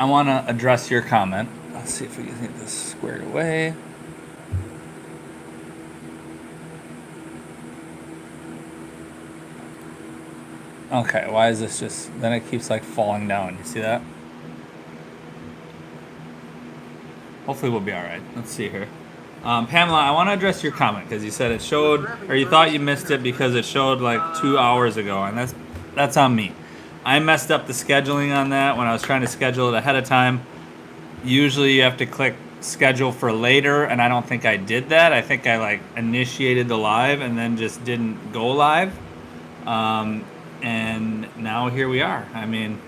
I want to address your comment. Let's see if we can get this squared away. Okay, why is this just... Then it keeps like falling down. You see that? Hopefully we'll be all right. Let's see here. Pamela, I want to address your comment because you said it showed, or you thought you missed it because it showed like 2 hours ago, and that's on me. I messed up the scheduling on that when I was trying to schedule it ahead of time. Usually you have to click schedule for later, and I don't think I did that. I think I like initiated the live and then just didn't go live. And now here we are. I mean,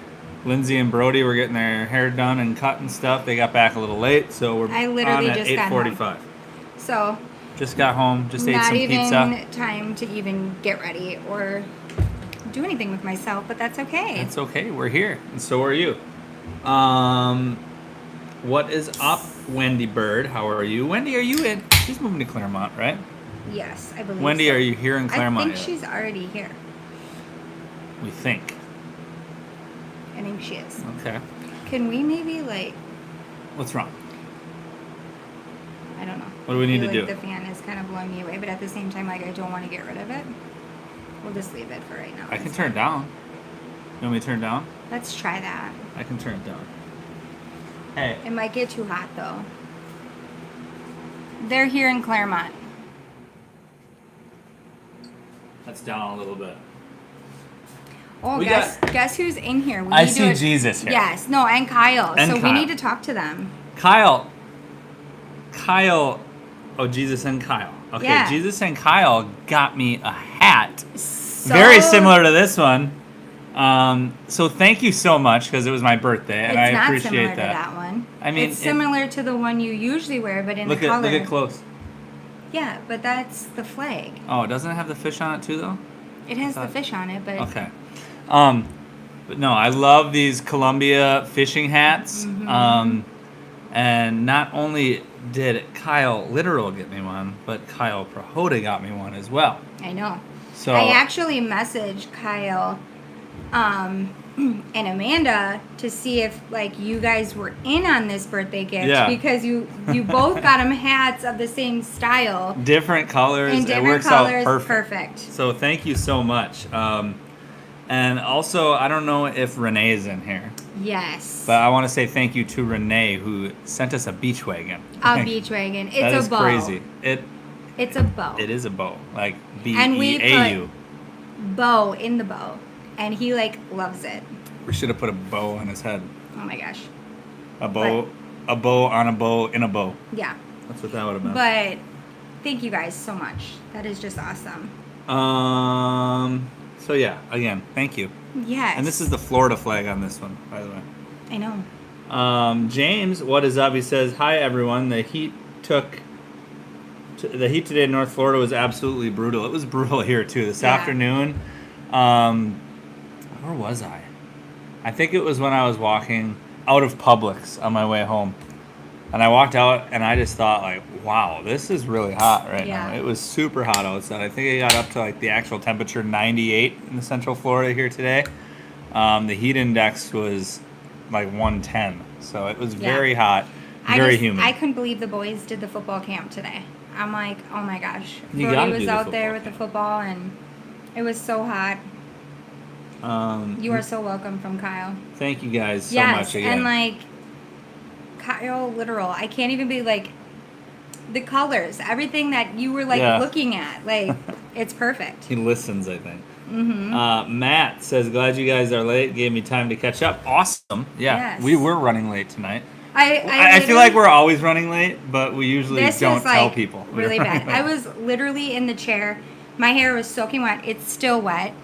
Lindsay and Brody were getting their hair done and cut and stuff. They got back a little late, so we're I literally on at just got 8:45. So Just got home, just ate not some even pizza. time to even get ready or do anything with myself, but that's okay. It's okay, we're here, and so are you. What is up, Wendy Bird? How are you? Wendy, are you in? She's moving to Claremont, right? Yes, I believe Wendy, so. are you here in Claremont I think yet? she's already here. We think. I think she is. Okay. Can we maybe like, What's wrong? I don't know. What do we I need feel to like do? The fan is kind of blowing me away, but at the same time, like I don't want to get rid of it. We'll just leave it for right now. I can turn it down. You want me to turn it down? Let's try that. I can turn it down. Hey. It might get too hot though. They're here in Claremont. That's down a little bit. Oh, We guess who's in here? We I need to see Jesus here. Yes, no, and Kyle. And so Kyle. we need to talk to them. Kyle. Oh, Jesus and Kyle. Okay, Yeah. Jesus and Kyle got me a hat. So, Very similar to this one. So thank you so much because it was my birthday, and It's I not appreciate similar to that. that one. I mean, it's similar to the one you usually wear, but in Look the color. at close. Yeah, but that's the flag. Oh, doesn't it have the fish on it too, though? It has the fish on it, but Okay. But no, I love these Columbia fishing hats. Mm-hmm. And not only did Kyle Literal get me one, but Kyle Prohoda got me one as well. I know. So I actually messaged Kyle and Amanda to see if like you guys were in on this birthday gift because you both got them hats of the same style different colors. and different it works colors. out perfect. So thank you so much. And also, I don't know if Renee's in here. Yes. But I want to say thank you to Renee who sent us a beach wagon. A beach wagon. It's that a is bow. crazy. It's a bow. It is a bow, like And we BEAU. put bow in the bow, and he like loves it. We should have put a bow on his head. Oh my gosh. A bow on a bow in a bow. Yeah. That's what that would have been. But thank you guys so much. That is just awesome. So yeah, again, thank you. Yes. And this is the Florida flag on this one, by the way. I know. James, what is up? He says, "Hi everyone. The heat today in North Florida was absolutely brutal. It was brutal here too. This afternoon, where was I? I think it was when I was walking out of Publix on my way home, and I walked out and I just thought like, wow, this is really hot right now. It was super hot outside. I think it got up to like the actual temperature 98 in the Central Florida here today. The heat index was like 110, so it was very hot, very humid. I couldn't believe the boys did the football camp today. I'm like, oh my gosh. You Brody gotta was do the out there football with the football, and it was so hot. You are so welcome from Kyle. Thank you guys so much again. And like Kyle, literal. I can't even be like the colors, everything that you were like looking at, like it's perfect. He listens, I think. Mm-hmm. Matt says, "Glad you guys are late. Gave me time to catch up. Awesome. Yeah, Yes. we were running late tonight. I feel like we're always running late, but we usually don't tell people. Really bad. I was literally in the chair. My hair was soaking wet. It's still wet.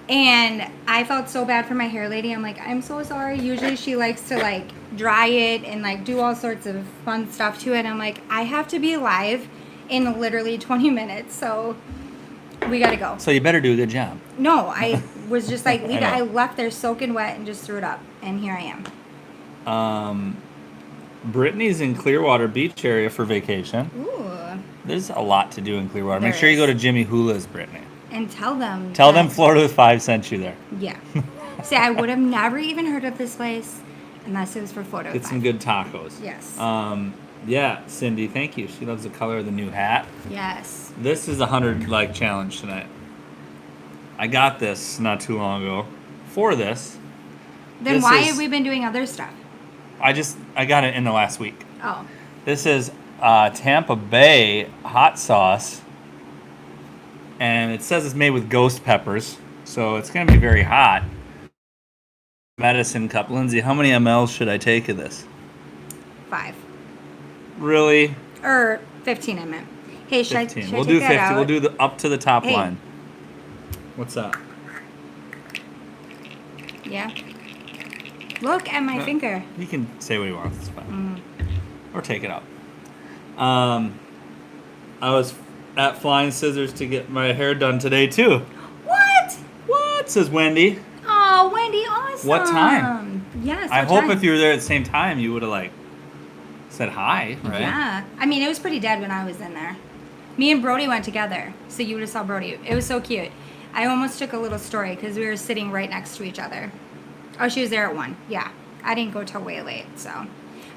And I felt so bad for my hair lady. I'm like, I'm so sorry. Usually she likes to like dry it and like do all sorts of fun stuff to it. I'm like, I have to be live in literally 20 minutes. So we got to go. So you better do a good job. No, I was just like, leave it. I I left there soaking wet and just threw it up. And here I am. Brittany's in Clearwater Beach area for vacation. Ooh. There's a lot to do in Clearwater. There Make sure you go is. to Jimmy Hula's, Brittany. And tell them. Tell them Florida with 5 sent you there. Yeah. See, I would have never even heard of this place. unless it was for photo. Get some good tacos. Yes. Yeah, Cindy, thank you. She loves the color of the new hat. Yes. This is a 100 like challenge tonight. I got this not too long ago. For this, Then this why is- have we been doing other stuff? I got it in the last week. Oh. This is Tampa Bay hot sauce, and it says it's made with ghost peppers, so it's gonna be very hot. Medicine cup. Lindsay, how many ml should I take of this? 5. Really? Or 15, I meant. Hey, should 15. I, should We'll I do take 50. that out? We'll do the up to the top Hey. line. What's that? Yeah. Look at my No. finger. He can say what he wants. It's fine. Mm-hmm. Or take it out. I was at Flying Scissors to get my hair done today too. What? What? Says Wendy. Oh, Wendy, awesome. What time? Yes. I what hope time? if you were there at the same time, you would have like said hi, right? Yeah. I mean, it was pretty dead when I was in there. Me and Brody went together, so you would have saw Brody. It was so cute. I almost took a little story because we were sitting right next to each other. Oh, she was there at 1. Yeah. I didn't go till way late, so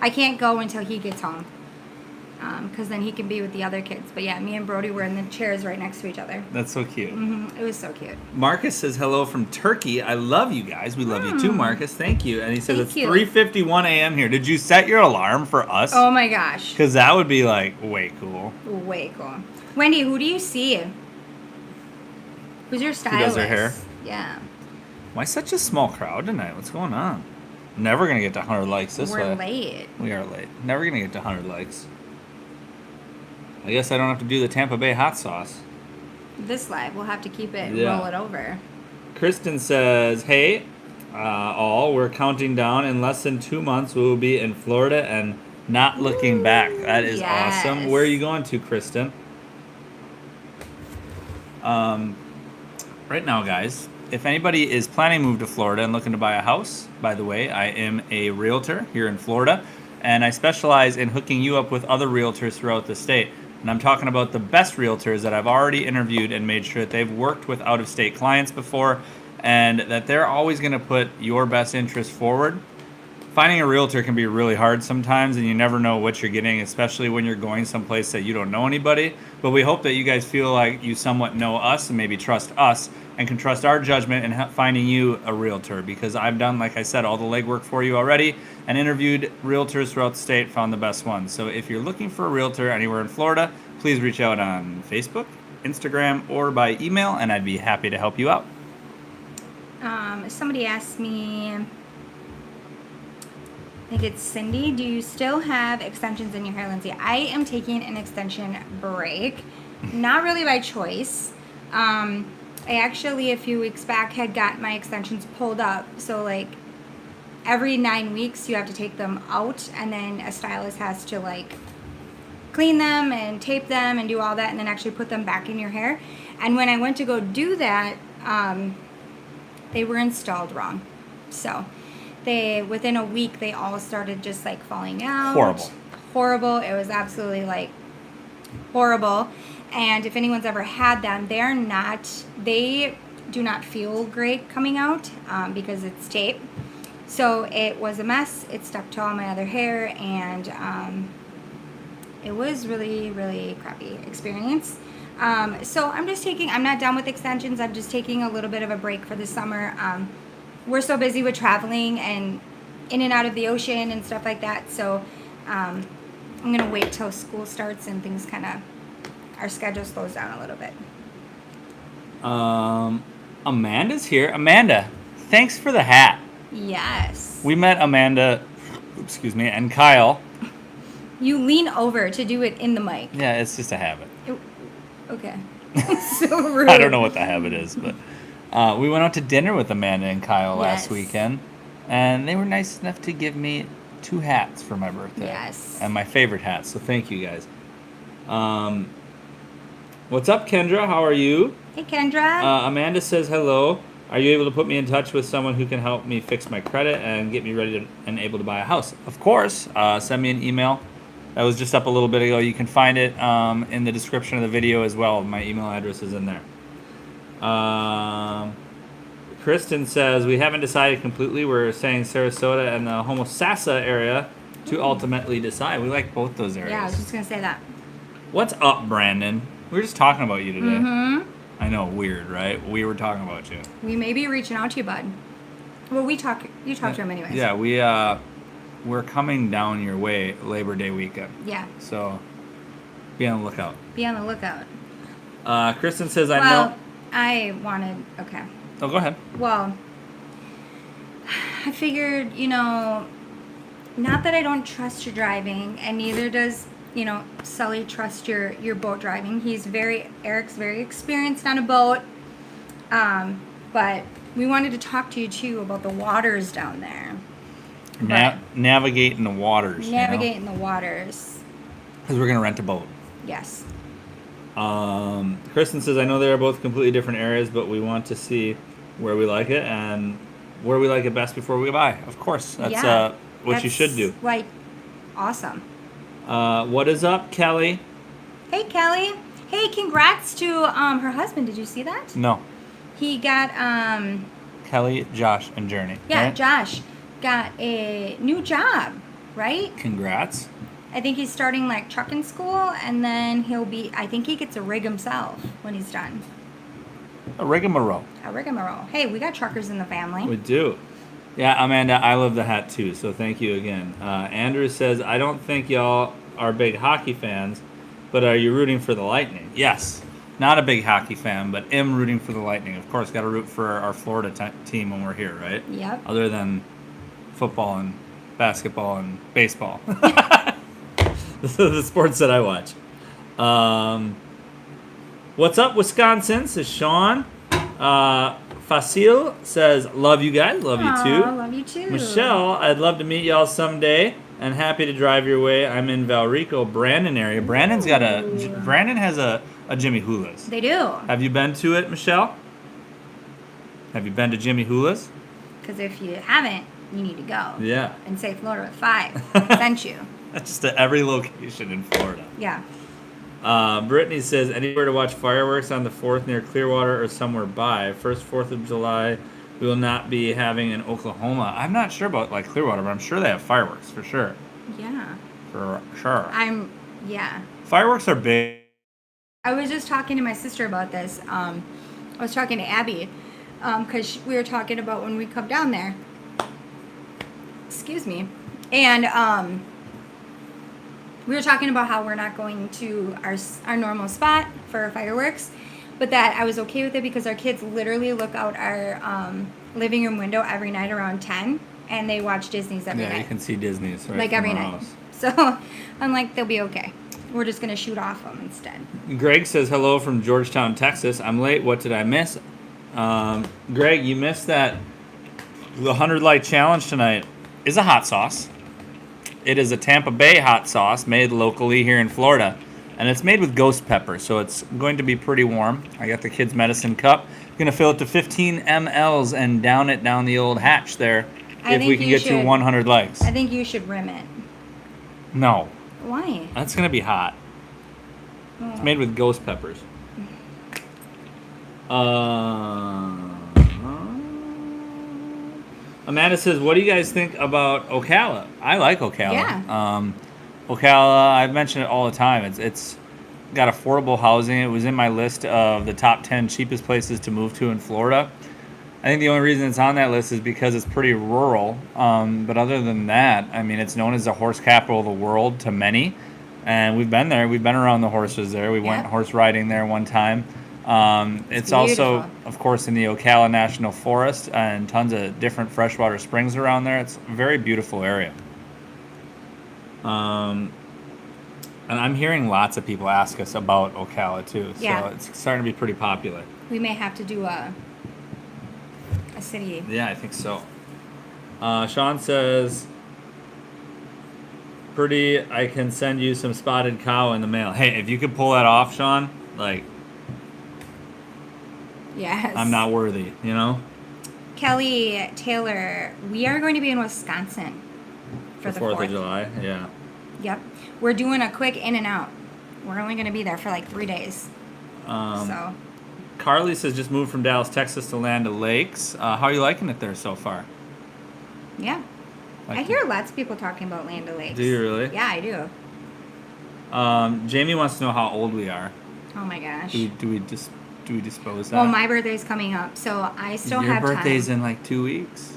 I can't go until he gets home. Because then he can be with the other kids. But yeah, me and Brody were in the chairs right next to each other. That's so cute. It was so cute. Marcus says hello from Turkey. I love you guys. We love you too, Marcus. Thank you. And he says Thank it's you. 3:51 a.m. here. Did you set your alarm for us? Oh my gosh. Because that would be like way cool. Way cool. Wendy, who do you see? Who's your stylist? does her hair? Yeah. Why such a small crowd tonight? What's going on? Never gonna get to 100 likes this We're way. late. We are late. Never gonna get to 100 likes. I guess I don't have to do the Tampa Bay hot sauce. This live, we'll have to keep it, Yeah. roll it over. Kristen says, hey, all, we're counting down. In less than 2 months, we will be in Florida and not looking back. That is awesome. Yes. Where are you going to, Kristen? Right now, guys, if anybody is planning to move to Florida and looking to buy a house, by the way, I am a realtor here in Florida, and I specialize in hooking you up with other realtors throughout the state. And I'm talking about the best realtors that I've already interviewed and made sure that they've worked with out-of-state clients before and that they're always going to put your best interest forward. Finding a realtor can be really hard sometimes, and you never know what you're getting, especially when you're going someplace that you don't know anybody. But we hope that you guys feel like you somewhat know us and maybe trust us and can trust our judgment in finding you a realtor, because I've done, like I said, all the legwork for you already and interviewed realtors throughout the state, found the best ones. So if you're looking for a realtor anywhere in Florida, please reach out on Facebook, Instagram, or by email, and I'd be happy to help you out. Somebody asked me, I think it's Cindy, do you still have extensions in your hair, Lindsay? I am taking an extension break. Not really by choice. I actually, a few weeks back, had got my extensions pulled up. So, like, every 9 weeks, you have to take them out, and then a stylist has to, like, clean them and tape them and do all that, and then actually put them back in your hair. And when I went to go do that, they were installed wrong. So, within a week, they all started just, like, falling out. Horrible. It was absolutely, like, horrible. And if anyone's ever had them, they do not feel great coming out because it's tape. So it was a mess. It stuck to all my other hair, and it was really, really crappy experience. So I'm not done with extensions. I'm just taking a little bit of a break for the summer. We're so busy with traveling and in and out of the ocean and stuff like that. So I'm going to wait till school starts and things our schedule slows down a little bit. Amanda's here. Amanda, thanks for the hat. Yes. We met Amanda, and Kyle. You lean over to do it in the mic. Yeah, it's just a habit. Okay. So rude. I don't know what the habit is, but we went out to dinner with Amanda and Kyle last Yes. weekend, and they were nice enough to give me 2 hats for my birthday. Yes. And my favorite hats, so thank you guys. What's up, Kendra? How are you? Hey, Kendra. Amanda says hello. Are you able to put me in touch with someone who can help me fix my credit and get me ready and able to buy a house? Of course. Send me an email. That was just up a little bit ago. You can find it in the description of the video as well. My email address is in there. Kristen says, we haven't decided completely. We're saying Sarasota and the Homosassa area to ultimately decide. We like both those areas. Yeah, I was just gonna say that. What's up, Brandon? We were just talking about you today. Mm-hmm. I know, weird, right? We were talking about you. We may be reaching out to you, bud. Well, you talk to him anyways. Yeah, we're coming down your way Labor Day weekend. Yeah. So be on the lookout. Be on the lookout. Kristen says, Okay. Oh, go ahead. Well, I figured, not that I don't trust your driving, and neither does, Sully trust your boat driving. Eric's very experienced on a boat. But we wanted to talk to you too about the waters down there. Navigating the waters. Navigating the waters. Because we're going to rent a boat. Yes. Kristen says, I know they are both completely different areas, but we want to see where we like it and where we like it best before we buy. Of course. That's what you should do. Like, awesome. What is up, Kelly? Hey, Kelly. Hey, congrats to her husband. Did you see that? No. He got Kelly, Josh, and Journey. Yeah, right? Josh got a new job, right? Congrats. I think he's starting like trucking school, and then I think he gets a rig himself when he's done. A rigmarole. A rigmarole. Hey, we got truckers in the family. We do. Yeah, Amanda, I love the hat too, so thank you again. Andrew says, I don't think y'all are big hockey fans, but are you rooting for the Lightning? Yes. Not a big hockey fan, but am rooting for the Lightning. Of course, got to root for our Florida team when we're here, right? Yep. Other than football and basketball and baseball. The sports that I watch. What's up, Wisconsin? Says Sean. Facile says, love you guys. Love you too. Love you too. Michelle, I'd love to meet y'all someday and happy to drive your way. I'm in Valrico, Brandon area. Brandon has a Jimmy Hula's. They do. Have you been to it, Michelle? Have you been to Jimmy Hula's? Because if you haven't, you need to go. Yeah. And say Florida with 5 sent you. That's just at every location in Florida. Yeah. Brittany says, anywhere to watch fireworks on the 4th near Clearwater or somewhere by. First 4th of July, we will not be having in Oklahoma. I'm not sure about like Clearwater, but I'm sure they have fireworks for sure. Yeah. For sure. Yeah. Fireworks are big. I was just talking to my sister about this. I was talking to Abby because we were talking about when we come down there. Excuse me. And we were talking about how we're not going to our normal spot for fireworks, but that I was okay with it because our kids literally look out our living room window every night around 10, and they watch Disney's every night. Yeah, you can see Disney's right like from every our night. house. So I'm like, they'll be okay. We're just gonna shoot off them instead. Greg says hello from Georgetown, Texas. I'm late. What did I miss? Greg, you missed that the 100 light challenge tonight is a hot sauce. It is a Tampa Bay hot sauce made locally here in Florida, and it's made with ghost pepper, so it's going to be pretty warm. I got the kids' medicine cup. Going to fill it to 15 mLs and down it down the old hatch there. If we can get to 100 likes. I think you should rim it. No. Why? That's going to be hot. It's made with ghost peppers. Amanda says, what do you guys think about Ocala? I like Ocala. Yeah. Ocala, I've mentioned it all the time. It's got affordable housing. It was in my list of the top 10 cheapest places to move to in Florida. I think the only reason it's on that list is because it's pretty rural. But other than that, I mean, it's known as the horse capital of the world to many. And we've been there. We've been around the horses there. We went horse riding there one time. It's also, of course, in the Ocala National Forest and tons of different freshwater springs around there. It's a very beautiful area. And I'm hearing lots of people ask us about Ocala too. So it's starting to be pretty popular. We may have to do a city. Yeah, I think so. Sean says, pretty, I can send you some spotted cow in the mail. Hey, if you could pull that off, Sean, like... Yes. I'm not worthy, you know? Kelly Taylor, we are going to be in Wisconsin for the 4th of July, yeah. Yep. We're doing a quick in and out. We're only going to be there for like 3 days. Kyle Carly says just moved from Dallas, Texas to Land O'Lakes. How are you liking it there so far? Yeah. I hear lots of people talking about Land O'Lakes. Do you really? Yeah, I do. Jamie wants to know how old we are. Oh my gosh. Do we dispose that? Well, my birthday's coming up, so I still Your have time. Your birthday's in like 2 weeks.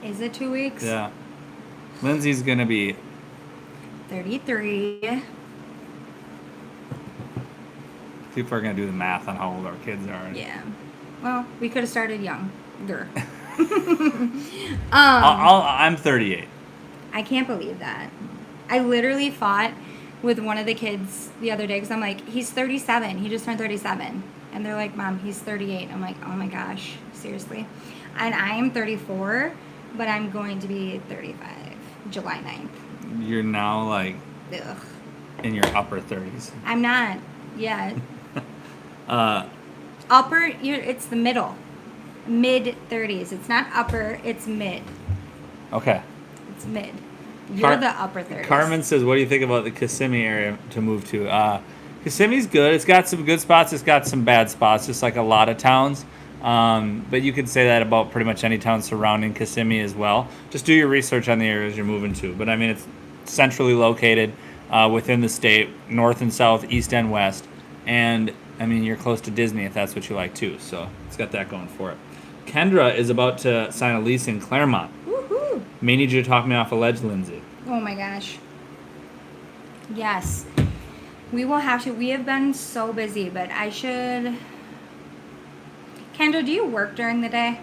Is it 2 weeks? Yeah. Lindsay's gonna be 33. People are gonna do the math on how old our kids are. Yeah. Well, we could have started younger. I'm 38. I can't believe that. I literally fought with one of the kids the other day because I'm like, he's 37. He just turned 37. And they're like, Mom, he's 38. I'm like, oh my gosh, seriously. And I am 34, but I'm going to be 35, July 9th. You're now like Ugh. in your upper 30s. I'm not yet. It's the middle. Mid 30s. It's not upper, it's mid. Okay. It's mid. You're the upper 30s. Carmen says, what do you think about the Kissimmee area to move to? Kissimmee's good. It's got some good spots. It's got some bad spots, just like a lot of towns. But you could say that about pretty much any town surrounding Kissimmee as well. Just do your research on the areas you're moving to. But I mean, it's centrally located within the state, north and south, east and west. And I mean, you're close to Disney if that's what you like too. So it's got that going for it. Kendra is about to sign a lease in Claremont. Woohoo! May need you to talk me off a ledge, Lindsay. Oh my gosh. Yes. We will have to. We have been so busy, but I should. Kendra, do you work during the day?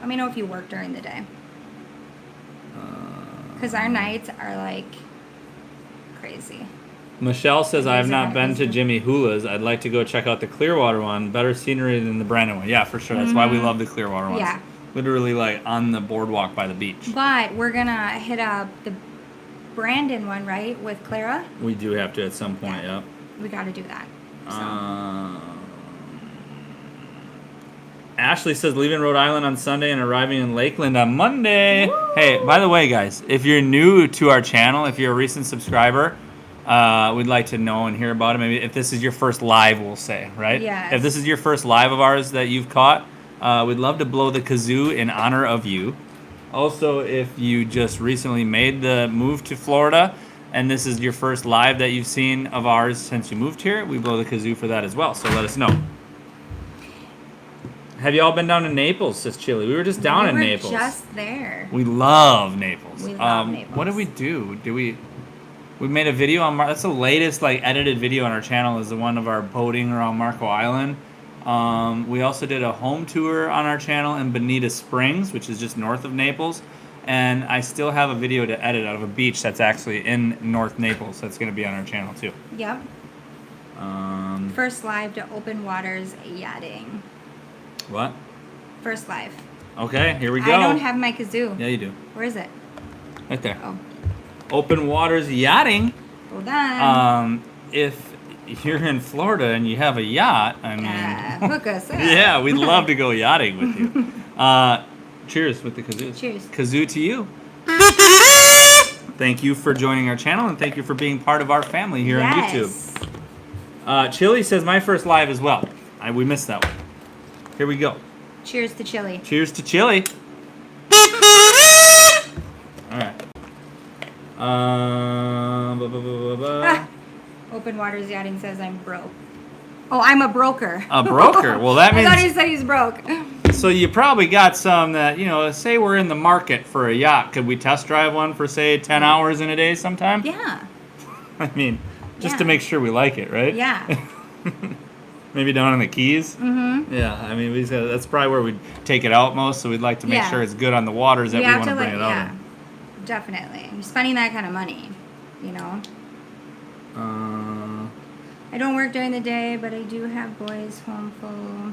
Let me know if you work during the day. Because our nights are like crazy. Michelle says, I have not been to Jimmy Hula's. I'd like to go check out the Clearwater one. Better scenery than the Brandon one. Yeah, for sure. That's why we love the Clearwater ones. Yeah. Literally like on the boardwalk by the beach. But we're going to hit up the Brandon one, right? With Clara? We do have to at some point, yep. We got to do that. So. Ashley says, leaving Rhode Island on Sunday and arriving in Lakeland on Monday. Woo! Hey, by the way, guys, if you're new to our channel, if you're a recent subscriber, we'd like to know and hear about it. Maybe if this is your first live, we'll say, right? Yes. If this is your first live of ours that you've caught, we'd love to blow the kazoo in honor of you. Also, if you just recently made the move to Florida and this is your first live that you've seen of ours since you moved here, we blow the kazoo for that as well. So let us know. Have you all been down to Naples, says Chili? We were just down in Naples. We were just there. We love Naples. We love Naples. What did we do? We made a video on that's the latest like edited video on our channel is the one of our boating around Marco Island. We also did a home tour on our channel in Bonita Springs, which is just north of Naples. And I still have a video to edit out of a beach that's actually in North Naples. That's going to be on our channel too. Yep. First live to Open Waters Yachting. What? First live. Okay, here we go. I don't have my kazoo. Yeah, you do. Where is it? Right there. Oh. Open Waters Yachting. Hold on. If you're in Florida and you have a yacht, I mean... hook us up. Yeah, we'd love to go yachting with you. Cheers with the kazoo. Cheers. Kazoo to you. Thank you for joining our channel and thank you for being part of our family here on YouTube. Chili says my first live as well. We missed that one. Here we go. Cheers to Chili. Cheers to Chili. All right. Open Waters Yachting says I'm broke. Oh, I'm a broker. A broker? Well, that means... I thought he said he's broke. So you probably got some that, say we're in the market for a yacht. Could we test drive one for, say, 10 hours in a day sometime? Yeah. I mean, just to make sure we like it, right? Yeah. Maybe down in the Keys? Mm-hmm. Yeah, I mean, that's probably where we'd take it out most, so we'd like to make sure it's good on the waters that we want to bring it out in. Definitely. You're spending that kind of money, I don't work during the day, but I do have boys home full.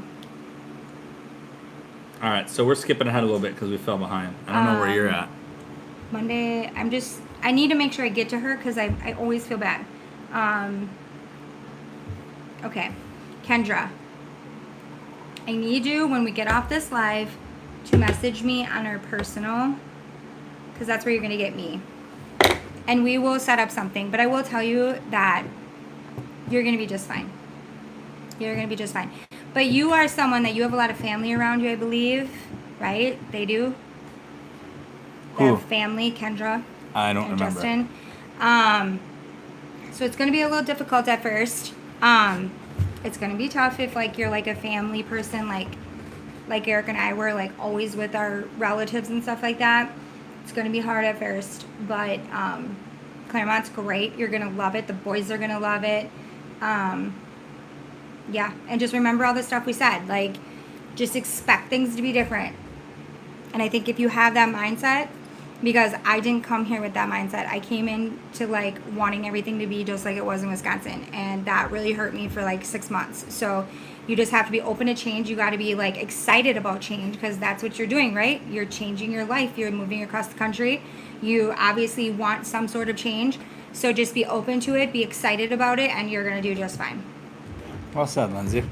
All right, so we're skipping ahead a little bit because we fell behind. I don't know where you're at. Monday, I need to make sure I get to her because I always feel bad. Okay, Kendra, I need you when we get off this live to message me on our personal because that's where you're going to get me. And we will set up something, but I will tell you that you're going to be just fine. You're going to be just fine. But you are someone that you have a lot of family around you, I believe, right? They do. Their Who? family, Kendra I don't and remember. Justin. So it's going to be a little difficult at first. It's going to be tough if like you're like a family person, like Eric and I were like always with our relatives and stuff like that. It's going to be hard at first, but Claremont's great. You're going to love it. The boys are going to love it. Yeah, and just remember all the stuff we said. Like, just expect things to be different. And I think if you have that mindset, because I didn't come here with that mindset. I came in to like wanting everything to be just like it was in Wisconsin, and that really hurt me for like 6 months. So you just have to be open to change. You got to be like excited about change, because that's what you're doing, right? You're changing your life. You're moving across the country. You obviously want some sort of change. So just be open to it, be excited about it, and you're going to do just fine. Well said, Lindsay.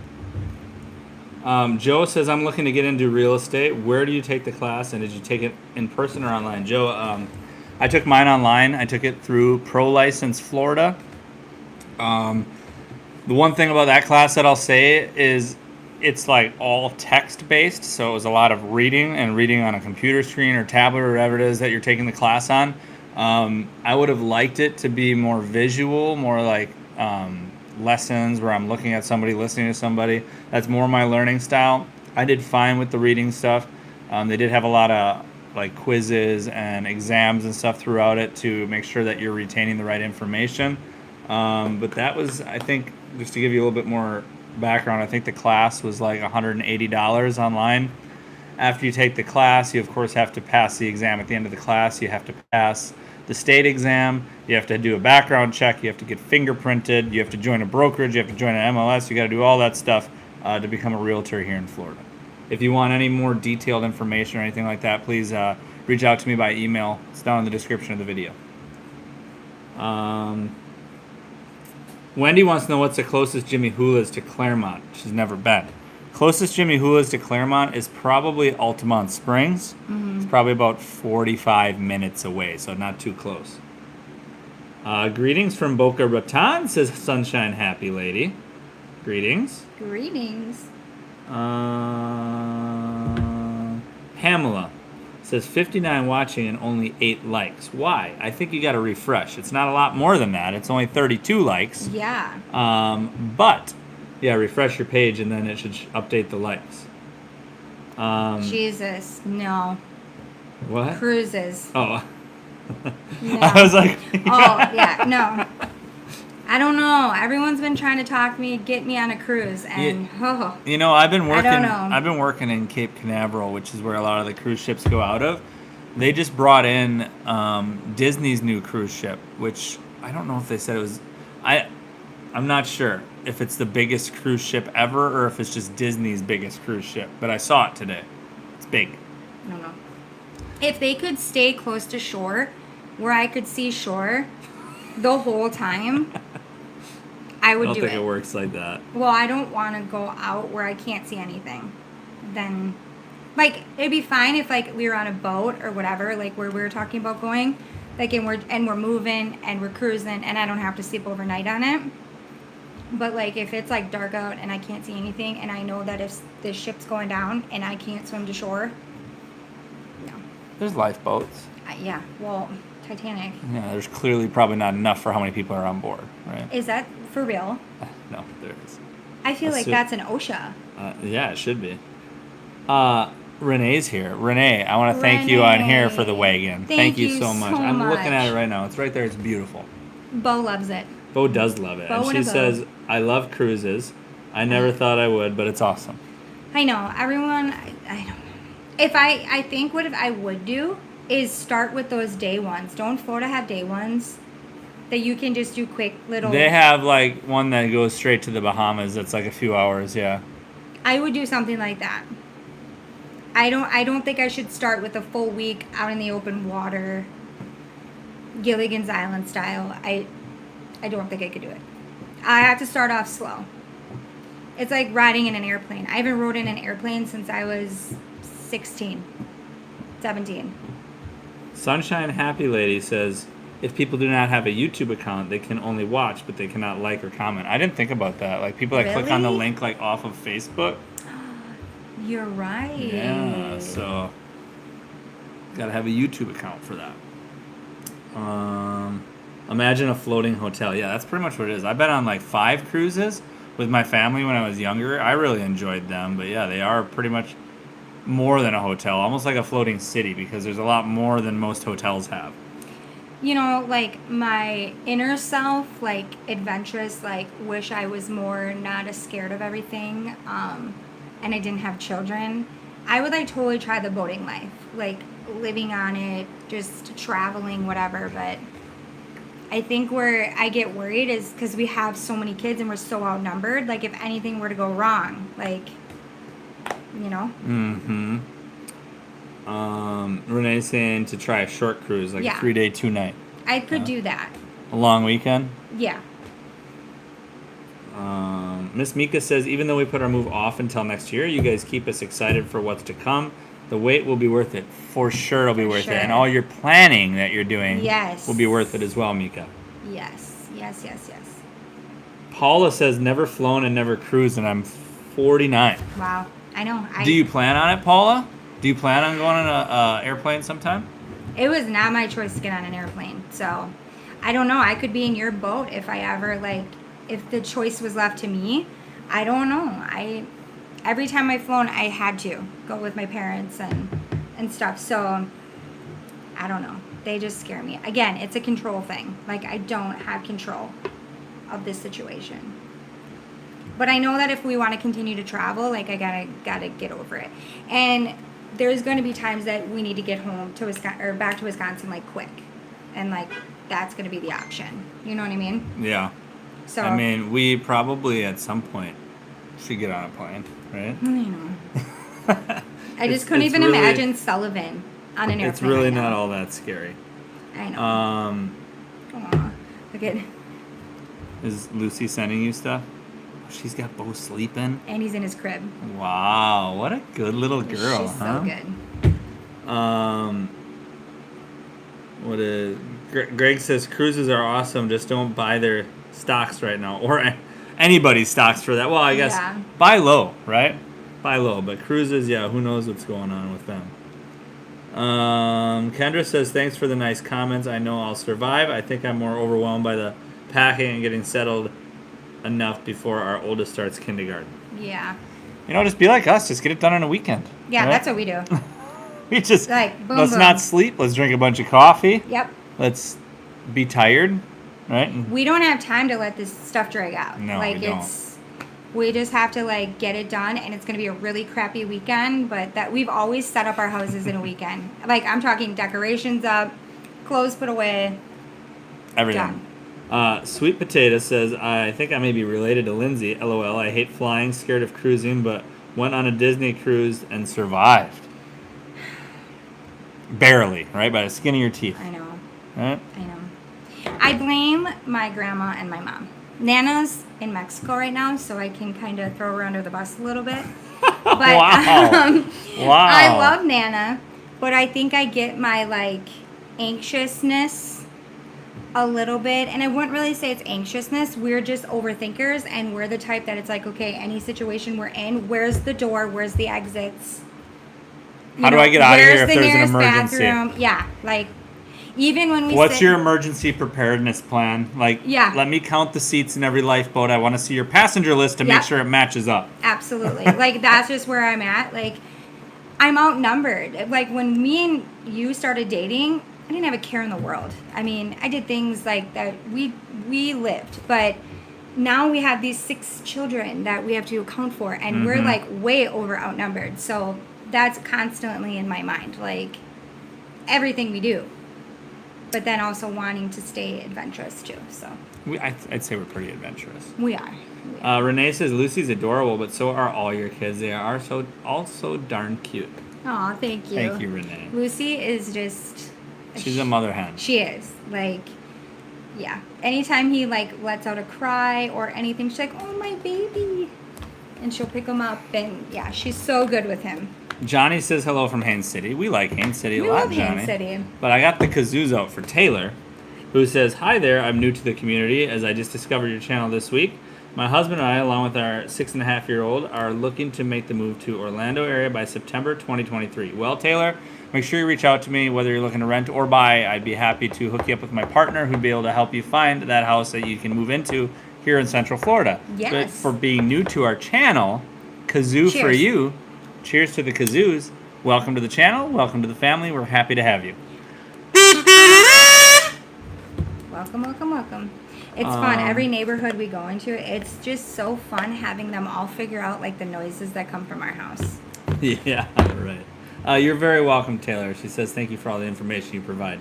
Joe says, I'm looking to get into real estate. Where do you take the class, and did you take it in person or online? Joe, I took mine online. I took it through Pro License Florida. The one thing about that class that I'll say is it's like all text-based, so it was a lot of reading on a computer screen or tablet or whatever it is that you're taking the class on. I would have liked it to be more visual, more like lessons where I'm looking at somebody, listening to somebody. That's more my learning style. I did fine with the reading stuff. They did have a lot of like quizzes and exams and stuff throughout it to make sure that you're retaining the right information. But that was, I think, just to give you a little bit more background, I think the class was like $180 online. After you take the class, you of course have to pass the exam at the end of the class. You have to pass the state exam. You have to do a background check. You have to get fingerprinted. You have to join a brokerage. You have to join an MLS. You got to do all that stuff to become a realtor here in Florida. If you want any more detailed information or anything like that, please reach out to me by email. It's down in the description of the video. Wendy wants to know what's the closest Jimmy Hula's to Claremont. She's never been. Closest Jimmy Hula's to Claremont is probably Altamont Springs. Mm-hmm. It's probably about 45 minutes away, so not too close. Greetings from Boca Raton, says Sunshine Happy Lady. Greetings. Greetings. Pamela says 59 watching and only 8 likes. Why? I think you got to refresh. It's not a lot more than that. It's only 32 likes. Yeah. But yeah, refresh your page and then it should update the likes. Jesus, no. What? Cruises. Oh. No. I was like, Oh, yeah, no. I don't know. Everyone's been trying to talk me, get me on a cruise, and You know, I've been working. I don't know. I've been working in Cape Canaveral, which is where a lot of the cruise ships go out of. They just brought in Disney's new cruise ship, which I don't know if they said it was. I'm not sure if it's the biggest cruise ship ever or if it's just Disney's biggest cruise ship. But I saw it today. It's big. I don't know. If they could stay close to shore, where I could see shore the whole time, I would do it. I don't think it works like that. Well, I don't want to go out where I can't see anything. Then, like, it'd be fine if like we were on a boat or whatever, like where we were talking about going, like and we're moving and we're cruising, and I don't have to sleep overnight on it. But like if it's like dark out and I can't see anything, and I know that if the ship's going down and I can't swim to shore, no. There's lifeboats. Yeah. Well, Titanic. Yeah, there's clearly probably not enough for how many people are on board, right? Is that for real? No, there is. I feel like that's an OSHA. Yeah, it should be. Renee's here. Renee, I want to thank you on here for the wagon. Thank you so much. I'm looking at it right now. It's right there. It's beautiful. Bo loves it. Bo does love it. And she says, I love cruises. I never thought I would, but it's awesome. I know. Everyone, I don't know. I think what I would do is start with those day ones. Don't Florida have day ones that you can just do quick little? They have like one that goes straight to the Bahamas. That's like a few hours. Yeah. I would do something like that. I don't think I should start with a full week out in the open water, Gilligan's Island style. I don't think I could do it. I have to start off slow. It's like riding in an airplane. I haven't rode in an airplane since I was 17. Sunshine Happy Lady says, if people do not have a YouTube account, they can only watch, but they cannot like or comment. I didn't think about that. Like people that click on the Really? link like off of Facebook. You're right. Yeah, so gotta have a YouTube account for that. Imagine a floating hotel. Yeah, that's pretty much what it is. I've been on like 5 cruises with my family when I was younger. I really enjoyed them, but yeah, they are pretty much more than a hotel, almost like a floating city because there's a lot more than most hotels have. You know, like my inner self, like adventurous, like wish I was more not as scared of everything, and I didn't have children. I would like totally try the boating life, like living on it, just traveling, whatever. But I think where I get worried is because we have so many kids and we're so outnumbered. Like if anything were to go wrong, like, you know. Mm-hmm. Renee's saying to try a short cruise, like Yeah. a 3-day, 2-night. I could do that. A long weekend. Yeah. Miss Mika says, even though we put our move off until next year, you guys keep us excited for what's to come. The wait will be worth it. For sure it'll be For worth sure. it. And all your planning that you're doing Yes. will be worth it as well, Mika. Yes. Yes. Yes. Yes. Paula says, never flown and never cruised, and I'm 49. Wow. I know. Do you plan on it, Paula? Do you plan on going on an airplane sometime? It was not my choice to get on an airplane. So I don't know. I could be in your boat if I ever like if the choice was left to me. I don't know. Every time I've flown I had to go with my parents and stuff. So I don't know. They just scare me. Again, it's a control thing. Like I don't have control of this situation. But I know that if we want to continue to travel, like I gotta get over it. And there's going to be times that we need to get home to Wisconsin or back to Wisconsin like quick, and like that's going to be the option. You know what I mean? Yeah. So I mean, we probably at some point should get on a plane, right? you know, I just couldn't it's even really- imagine Sullivan on an airplane. It's really right not now. all that scary. I know. Aw, look at, Is Lucy sending you stuff? She's got Bo sleeping. and he's in his crib. Wow, what a good little girl, She's huh? so good. What is Greg says cruises are awesome, just don't buy their stocks right now or anybody's stocks for that. Well, I guess Yeah. buy low, right? Buy low, but cruises, yeah, who knows what's going on with them. Kendra says thanks for the nice comments. I know I'll survive. I think I'm more overwhelmed by the packing and getting settled enough before our oldest starts kindergarten. Yeah. You know, just be like us. Just get it done on a weekend. Yeah, right? that's what we do. We just Like, boom, let's boom. not sleep. Let's drink a bunch of coffee. Yep. Let's be tired, right? And We don't have time to let this stuff drag out. No, like we don't. we just have to like get it done, and it's gonna be a really crappy weekend. But that we've always set up our houses in a weekend. Like I'm talking decorations up, clothes put away. everything. Sweet Potato says, I think I may be related to Lindsay. LOL. I hate flying, scared of cruising, but went on a Disney cruise and survived. Barely, right? By the skin of your teeth, I know. right? I know. I blame my grandma and my mom. Nana's in Mexico right now, so I can kind of throw her under the bus a little bit. But Wow. Wow. I love Nana, but I think I get my like anxiousness a little bit, and I wouldn't really say it's anxiousness. We're just overthinkers, and we're the type that it's like, okay, any situation we're in, where's the door, where's the exits? How do I get out of where's here if the there's an nearest emergency? bathroom? Yeah, like even when we What's sit- your emergency preparedness plan? Like, Yeah. let me count the seats in every lifeboat. I want to see your passenger list to make Yep. sure it matches up. Absolutely. Like that's just where I'm at. Like I'm outnumbered. Like when me and you started dating, I didn't have a care in the world. I mean, I did things like that we lived, but now we have these 6 children that we have to account for, and we're like way over outnumbered. So that's constantly in my mind, like everything we do. But then also wanting to stay adventurous too. So I'd say we're pretty adventurous. we are. We are. Renee says Lucy's adorable, but so are all your kids. They are so darn cute. Aw, thank you. Thank you, Renee. Lucy is just. She's a mother hen. She is. Like, yeah. Anytime he, like, lets out a cry or anything, she's like, oh, my baby. And she'll pick him up. And, yeah, she's so good with him. Johnny says hello from Haines City. We like Haines City We a lot, love Johnny. Haines City. But I got the kazoos out for Taylor. who says, "Hi there, I'm new to the community as I just discovered your channel this week. My husband and I, along with our 6.5-year-old, are looking to make the move to Orlando area by September 2023. Well, Taylor, make sure you reach out to me whether you're looking to rent or buy. I'd be happy to hook you up with my partner who'd be able to help you find that house that you can move into here in Central Florida." Yes. But for being new to our channel, kazoo for Cheers. you. Cheers to the kazoos. Welcome to the channel. Welcome to the family. We're happy to have you. Welcome, welcome, welcome. It's fun. Every neighborhood we go into, it's just so fun having them all figure out like the noises that come from our house. Yeah, right. You're very welcome, Taylor. She says, "Thank you for all the information you provide."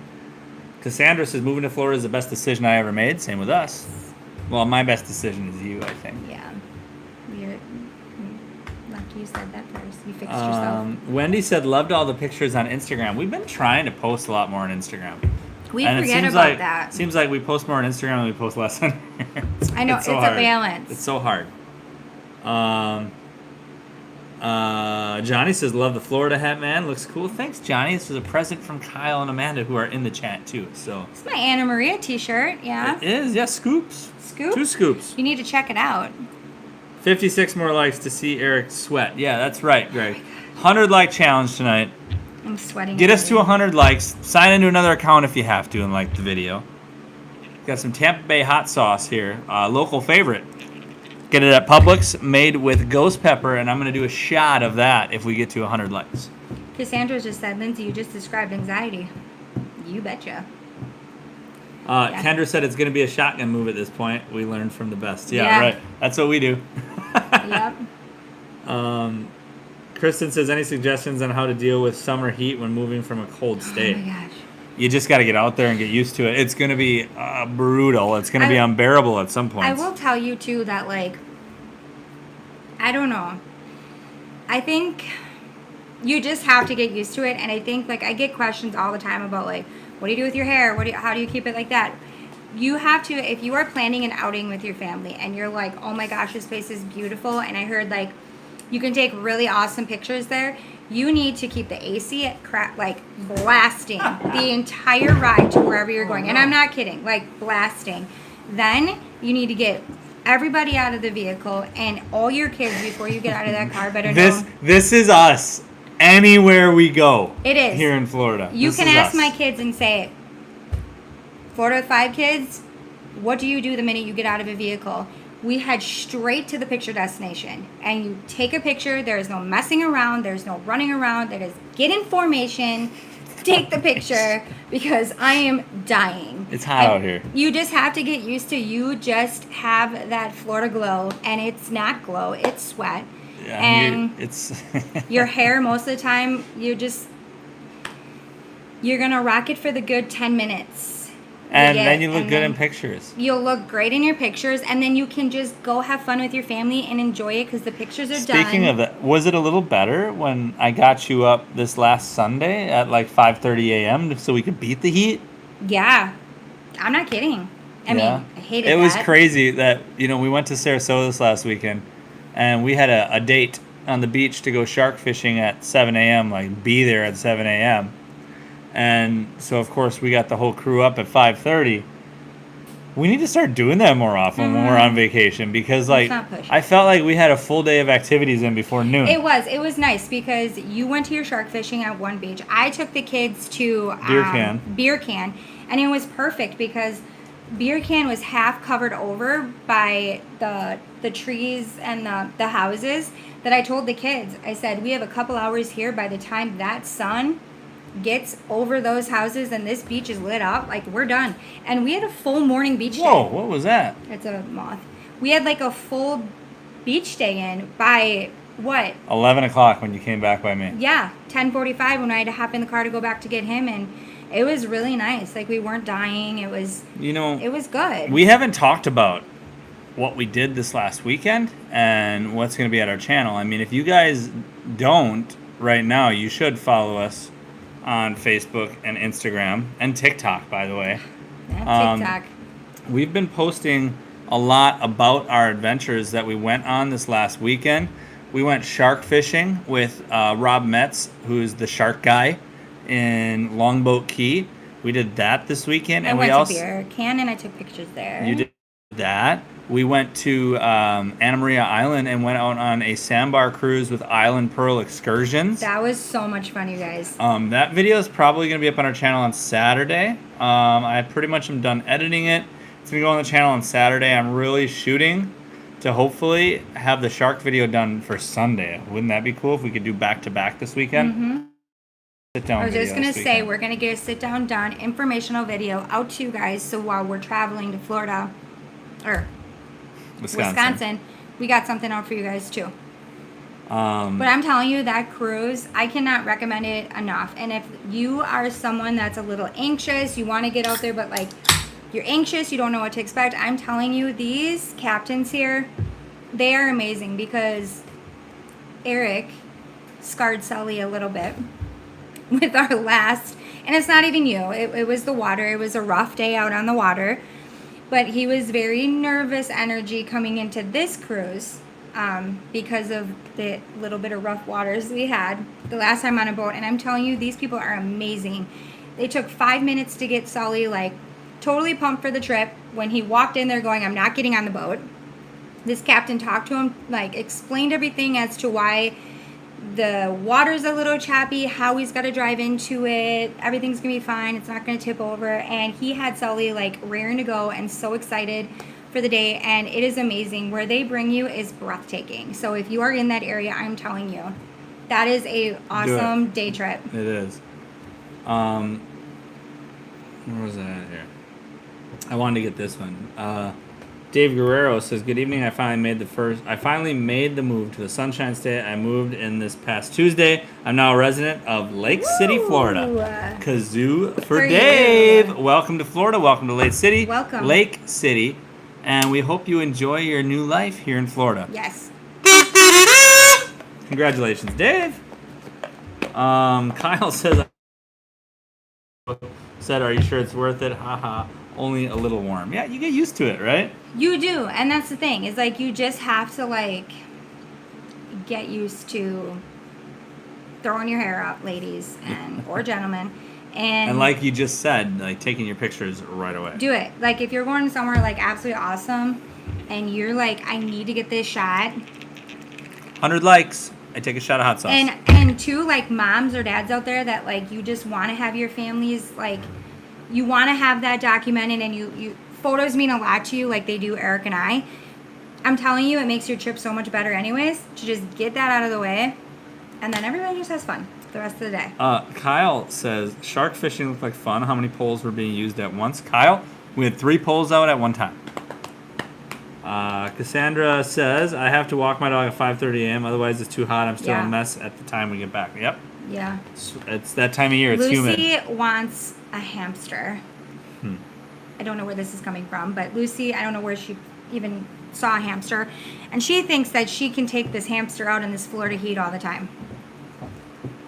Cassandra says, "Moving to Florida is the best decision I ever made." Same with us. Well, my best decision is you, I think. Yeah. You're lucky you said that first. You fixed yourself. Wendy said, "Loved all the pictures on Instagram." We've been trying to post a lot more on Instagram. We And it forget seems about like, that. Seems like we post more on Instagram than we post less on here. I know, it's a hard. balance. It's so hard. Johnny says, "Love the Florida hat, man. Looks cool." Thanks, Johnny. This is a present from Kyle and Amanda, who are in the chat too. So It's my Anna Maria t-shirt, yeah. it is, yeah. Scoops. Scoop? 2 scoops. You need to check it out. 56 more likes to see Eric sweat. Yeah, that's right, Greg. 100 like challenge tonight. I'm sweating. Get us to already. 100 likes. Sign into another account if you have to and like the video. Got some Tampa Bay hot sauce here. Local favorite. Get it at Publix, made with ghost pepper, and I'm going to do a shot of that if we get to 100 likes. Cassandra just said, "Lindsay, you just described anxiety." You betcha. Yeah. Kendra said it's going to be a shotgun move at this point. We learned from the best. Yeah, Yeah. right. That's what we do. Yep. Kristen says, "Any suggestions on how to deal with summer heat when moving from a cold Oh state?" my gosh. You just got to get out there and get used to it. It's going to be brutal. It's going to be unbearable at some point. I will tell you too that like, I don't know. I think you just have to get used to it, and I think like I get questions all the time about like, what do you do with your hair? How do you keep it like that? You have to, if you are planning an outing with your family and you're like, oh my gosh, this place is beautiful, and I heard like you can take really awesome pictures there. You need to keep the AC at like blasting the entire ride to wherever you're going. And I'm not kidding, like blasting. Then you need to get everybody out of the vehicle and all your kids before you get out of that car better know. This is us. Anywhere we go. It is. Here in Florida. You This can is ask us. my kids and say, Florida with 5 kids, what do you do the minute you get out of a vehicle? We head straight to the picture destination. And you take a picture. There is no messing around. There's no running around. There is get in formation, take the picture, because I am dying. It's hot And out here. You just have to get used to, you just have that Florida glow. And it's not glow, it's sweat. Yeah, and it's your hair, most of the time, you're going to rock it for the good 10 minutes. and then you look good in pictures. pictures. You'll look great in your pictures, and then you can just go have fun with your family and enjoy it because the pictures are done. Speaking of that, was it a little better when I got you up this last Sunday at like 5:30 a.m. so we could beat the heat? Yeah. I'm not kidding. I mean, I hated It was that. crazy that, we went to Sarasota this last weekend, and we had a date on the beach to go shark fishing at 7 a.m., like be there at 7 a.m. And so, of course, we got the whole crew up at 5:30. We need to start doing that more often when we're on vacation because, like, not pushing. I felt like we had a full day of activities in before noon. It was nice because you went to your shark fishing at one beach. I took the kids to Beer Can, and it was perfect because Beer Can was half covered over by the trees and the houses that I told the kids. I said, we have a couple hours here. By the time that sun gets over those houses and this beach is lit up, like, we're done. And we had a full morning beach Whoa, day. what was that? It's a moth. We had like a full beach day in by what? 11 o'clock when you came back by me. Yeah, 10:45 when I had to hop in the car to go back to get him, and it was really nice. Like, we weren't dying. It was good. We haven't talked about what we did this last weekend and what's going to be at our channel. I mean, if you guys don't right now, you should follow us on Facebook and Instagram and TikTok, by the way. Yeah, TikTok. We've been posting a lot about our adventures that we went on this last weekend. We went shark fishing with Rob Metz, who's the shark guy in Longboat Key. We did that this weekend, I and went we to also Beer Can and I took pictures there. you did that. We went to Anna Maria Island and went out on a sandbar cruise with Island Pearl Excursions. That was so much fun, you guys. That video is probably going to be up on our channel on Saturday. I pretty much am done editing it. It's going to go on the channel on Saturday. I'm really shooting to hopefully have the shark video done for Sunday. Wouldn't that be cool if we could do back-to-back this weekend? Mm-hmm. Sit down I was video just going to this say, weekend. we're going to get a sit-down done informational video out to you guys. So while we're traveling to Florida, or Wisconsin, we got something out for you guys too. But I'm telling you, that cruise, I cannot recommend it enough. And if you are someone that's a little anxious, you want to get out there, but like you're anxious, you don't know what to expect, I'm telling you, these captains here, they are amazing, because Eric scarred Sully a little bit with our last, and it's not even you, it was the water. It was a rough day out on the water. But he was very nervous energy coming into this cruise because of the little bit of rough waters we had the last time on a boat. And I'm telling you, these people are amazing. They took 5 minutes to get Sully, like, totally pumped for the trip. When he walked in there going, I'm not getting on the boat. This captain talked to him, like, explained everything as to why the water's a little choppy, how he's got to drive into it, everything's gonna be fine, it's not gonna tip over. And he had Sully like raring to go and so excited for the day. And it is amazing. Where they bring you is breathtaking. So if you are in that area, I'm telling you, that is a awesome day trip. It is. Where was that at here? I wanted to get this one. Dave Guerrero says, "Good evening. I finally made the move to the Sunshine State. I moved in this past Tuesday. I'm now a resident of Lake City, Florida. Kazoo for Dave. You. Welcome to Florida. Welcome to Lake City. Welcome. Lake City. And we hope you enjoy your new life here in Florida. Yes. Congratulations, Dave." Kyle says, "Are you sure it's worth it? Haha. Only a little warm." Yeah, you get used to it, right? You do, and that's the thing. Is like you just have to like get used to throwing your hair up, ladies and or gentlemen, And like you just said, like taking your pictures right away. do it. Like if you're going somewhere like absolutely awesome, and you're like, I need to get this shot. 100 likes, I take a shot of hot sauce. And two, like moms or dads out there that like you just want to have your families like, you want to have that documented, and you photos mean a lot to you, like they do Eric and I. I'm telling you, it makes your trip so much better anyways, to just get that out of the way, and then everybody just has fun the rest of the day. Kyle says, "Shark fishing looked like fun. How many poles were being used at once?" Kyle, we had 3 poles out at one time. Cassandra says, "I have to walk my dog at 5:30 a.m. Otherwise it's too hot. I'm still a mess at the time we get back." Yep. Yeah. It's that time of year. It's humid. Lucy wants a hamster. I don't know where this is coming from, but Lucy, I don't know where she even saw a hamster, and she thinks that she can take this hamster out in this Florida heat all the time.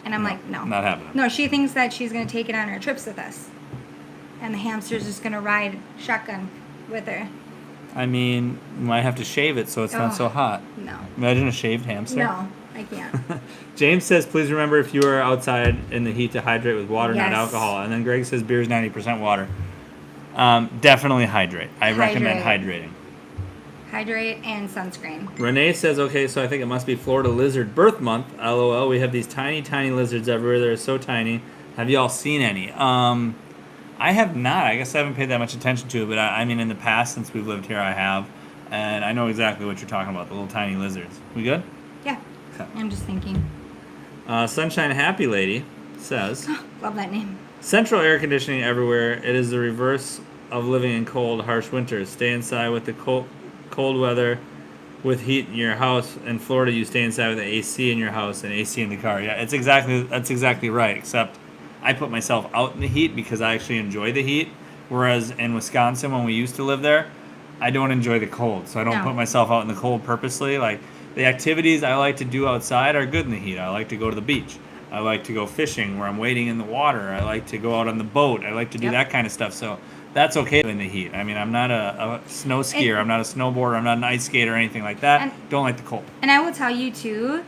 And I'm like, no. Not happening. No, she thinks that she's going to take it on her trips with us, and the hamster's just going to ride shotgun with her. I mean, you might have to shave it so it's not so hot. No. Imagine a shaved hamster. No, I can't. James says, "Please remember if you are outside in the heat to hydrate with water, not Yes. alcohol." And then Greg says, "Beer is 90% water." Definitely hydrate. I recommend hydrating. Hydrate and sunscreen. Renee says, "Okay, so I think it must be Florida Lizard Birth Month. LOL. We have these tiny, tiny lizards everywhere. They're so tiny. Have you all seen any?" I have not. I guess I haven't paid that much attention to it, but I mean, in the past, since we've lived here, I have. And I know exactly what you're talking about, the little tiny lizards. We good? Yeah. Okay. I'm just thinking. Sunshine Happy Lady says, Love that name. "Central air conditioning everywhere. It is the reverse of living in cold, harsh winters. Stay inside with the cold weather with heat in your house. In Florida, you stay inside with the AC in your house and AC in the car." Yeah, that's exactly right, except I put myself out in the heat because I actually enjoy the heat, whereas in Wisconsin, when we used to live there, I don't enjoy the cold, so I don't put myself out in the cold purposely. Like, the activities I like to do outside are good in the heat. I like to go to the beach. I like to go fishing where I'm wading in the water. I like to go out on the boat. I like to do that kind of stuff. So that's okay in the heat. I mean, I'm not a snow skier. I'm not a snowboarder. I'm not an ice skater or anything like that. Don't like the cold. And I will tell you too,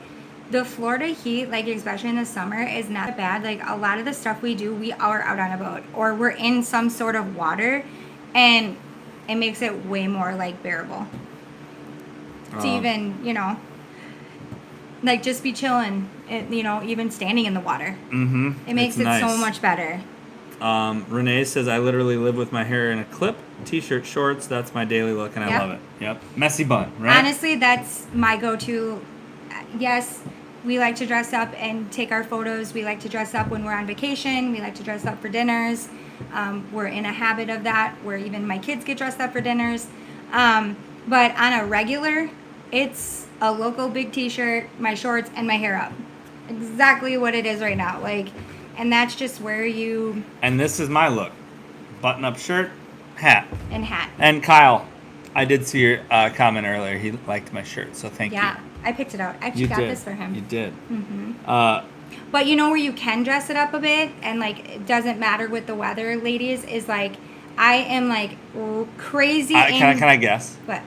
the Florida heat, like especially in the summer, is not bad. Like a lot of the stuff we do, we are out on a boat or we're in some sort of water, and it makes it way more like bearable to even, like just be chilling, even standing in the water. Mm-hmm. It makes It's it so nice. much better. Renee says, I literally live with my hair in a clip, t-shirt, shorts. That's my daily look, and I Yep. love it. Yep. Messy bun, right? Honestly, that's my go-to. Yes, we like to dress up and take our photos. We like to dress up when we're on vacation. We like to dress up for dinners. We're in a habit of that where even my kids get dressed up for dinners. But on a regular, it's a local big t-shirt, my shorts, and my hair up. Exactly what it is right now. And that's just where you... And this is my look. Button-up shirt, hat. And hat. And Kyle, I did see your comment earlier. He liked my shirt, so thank you. Yeah, I picked it out. I actually got this for him. You did. Mm-hmm. Uh, But where you can dress it up a bit and it doesn't matter with the weather, ladies, is I am crazy can I guess? What?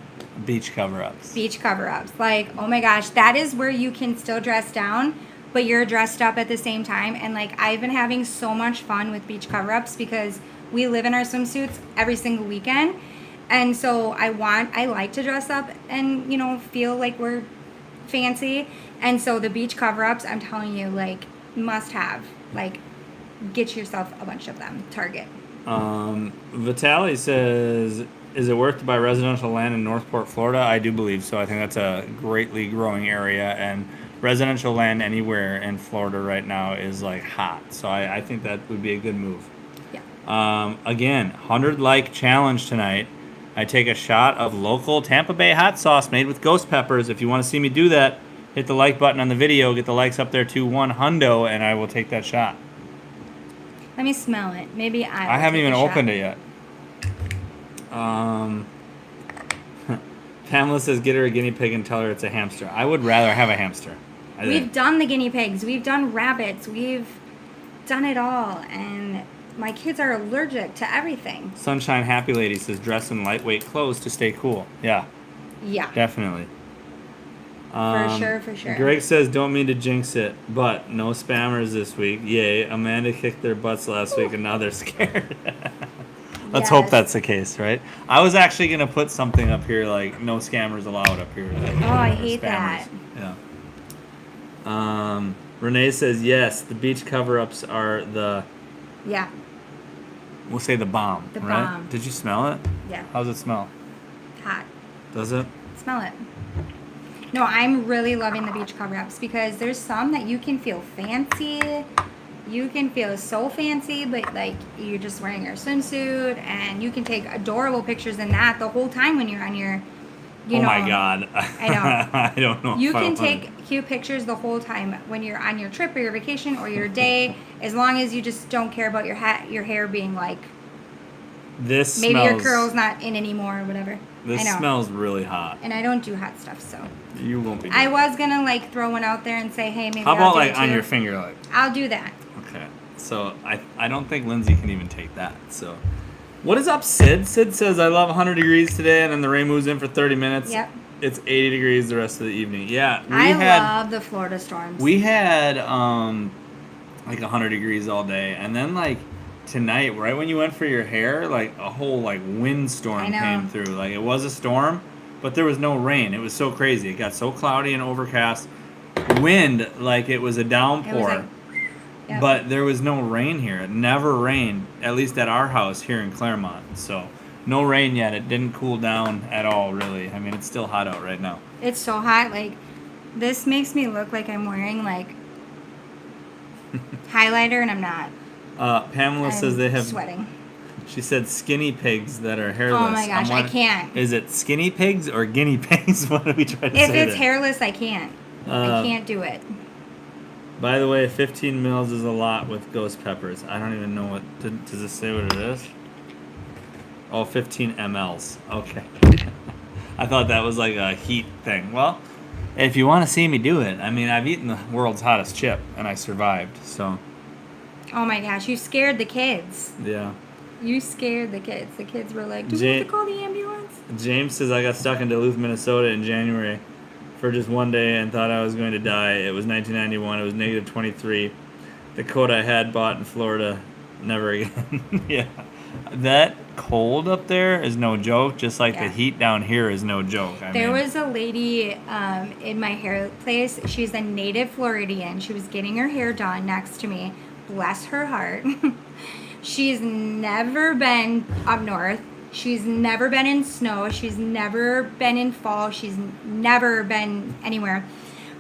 Beach cover-ups. Beach cover-ups. Oh my gosh, that is where you can still dress down, but you're dressed up at the same time. And I've been having so much fun with beach cover-ups because we live in our swimsuits every single weekend. And so I like to dress up and, feel like we're fancy. And so the beach cover-ups, I'm telling you, must have. Get yourself a bunch of them. Target. Vitaly says, is it worth to buy residential land in Northport, Florida? I do believe so. I think that's a greatly growing area, and residential land anywhere in Florida right now is hot. So I think that would be a good move. Yeah. Again, 100 like challenge tonight. I take a shot of local Tampa Bay hot sauce made with ghost peppers. If you want to see me do that, hit the like button on the video, get the likes up there to 100, and I will take that shot. Let me smell it. Maybe I haven't even opened it yet. Pamela says, get her a guinea pig and tell her it's a hamster. I would rather have a hamster. We've done the guinea pigs. We've done rabbits. We've done it all. And my kids are allergic to everything. Sunshine Happy Lady says, dress in lightweight clothes to stay cool. Yeah. Yeah. Definitely. For sure. Greg says, don't mean to jinx it, but no spammers this week. Yay. Amanda kicked their butts last week and now they're scared. Let's hope that's the case, right? I was actually going to put something up here no scammers allowed up here. I hate that. Yeah. Renee says, yes, the beach cover-ups are the... Yeah. We'll say the bomb, The right? bomb. Did you smell it? Yeah. How's it smell? Hot. Does it? Smell it. No, I'm really loving the beach cover-ups because there's some that you can feel fancy. You can feel so fancy, but you're just wearing your swimsuit and you can take adorable pictures in that the whole time when you're on your, Oh my God. I know. I don't know. You can take cute pictures the whole time when you're on your trip or your vacation or your day, as long as you just don't care about your hair being this maybe smells, your curl's not in anymore or whatever. This I know. smells really hot. And I don't do hot stuff, so. You won't be. I was gonna throw one out there and say, hey, maybe How I'll about do it on too. your finger, I'll do that. Okay. So I don't think Lindsay can even take that. So, what is up, Sid? Sid says, I love 100 degrees today, and then the rain moves in for 30 minutes. Yep. It's 80 degrees the rest of the evening. Yeah. I love the Florida storms. We had 100 degrees all day, and then tonight, right when you went for your hair, a whole windstorm came through. It was a storm, but there was no rain. It was so crazy. It got so cloudy and overcast. Wind it was a downpour. Yep. But there was no rain here. It never rained, at least at our house here in Claremont. So no rain yet. It didn't cool down at all, really. I mean, it's still hot out right now. It's so hot. This makes me look like I'm wearing highlighter, and I'm not. Pamela I'm says they have sweating. She said skinny pigs that are hairless. Oh my gosh, I can't. Is it skinny pigs or guinea pigs? What do we try to say? If it's there? hairless, I can't. I can't do it. By the way, 15 mils is a lot with ghost peppers. I don't even know what... Does it say what it is? Oh, 15 mLs. Okay. I thought that was a heat thing. Well, if you want to see me do it, I mean, I've eaten the world's hottest chip, and I survived, so... Oh my gosh, you scared the kids. Yeah. You scared the kids. The kids were like, do we have to call the ambulance? James says, I got stuck in Duluth, Minnesota in January for just one day and thought I was going to die. It was 1991. It was negative 23. The coat I had bought in Florida, never again. Yeah. That cold up there is no joke, just like the Yeah. heat down here is no joke. There was a lady in my hair place. She's a native Floridian. She was getting her hair done next to me. Bless her heart. She's never been up north. She's never been in snow. She's never been in fall. She's never been anywhere.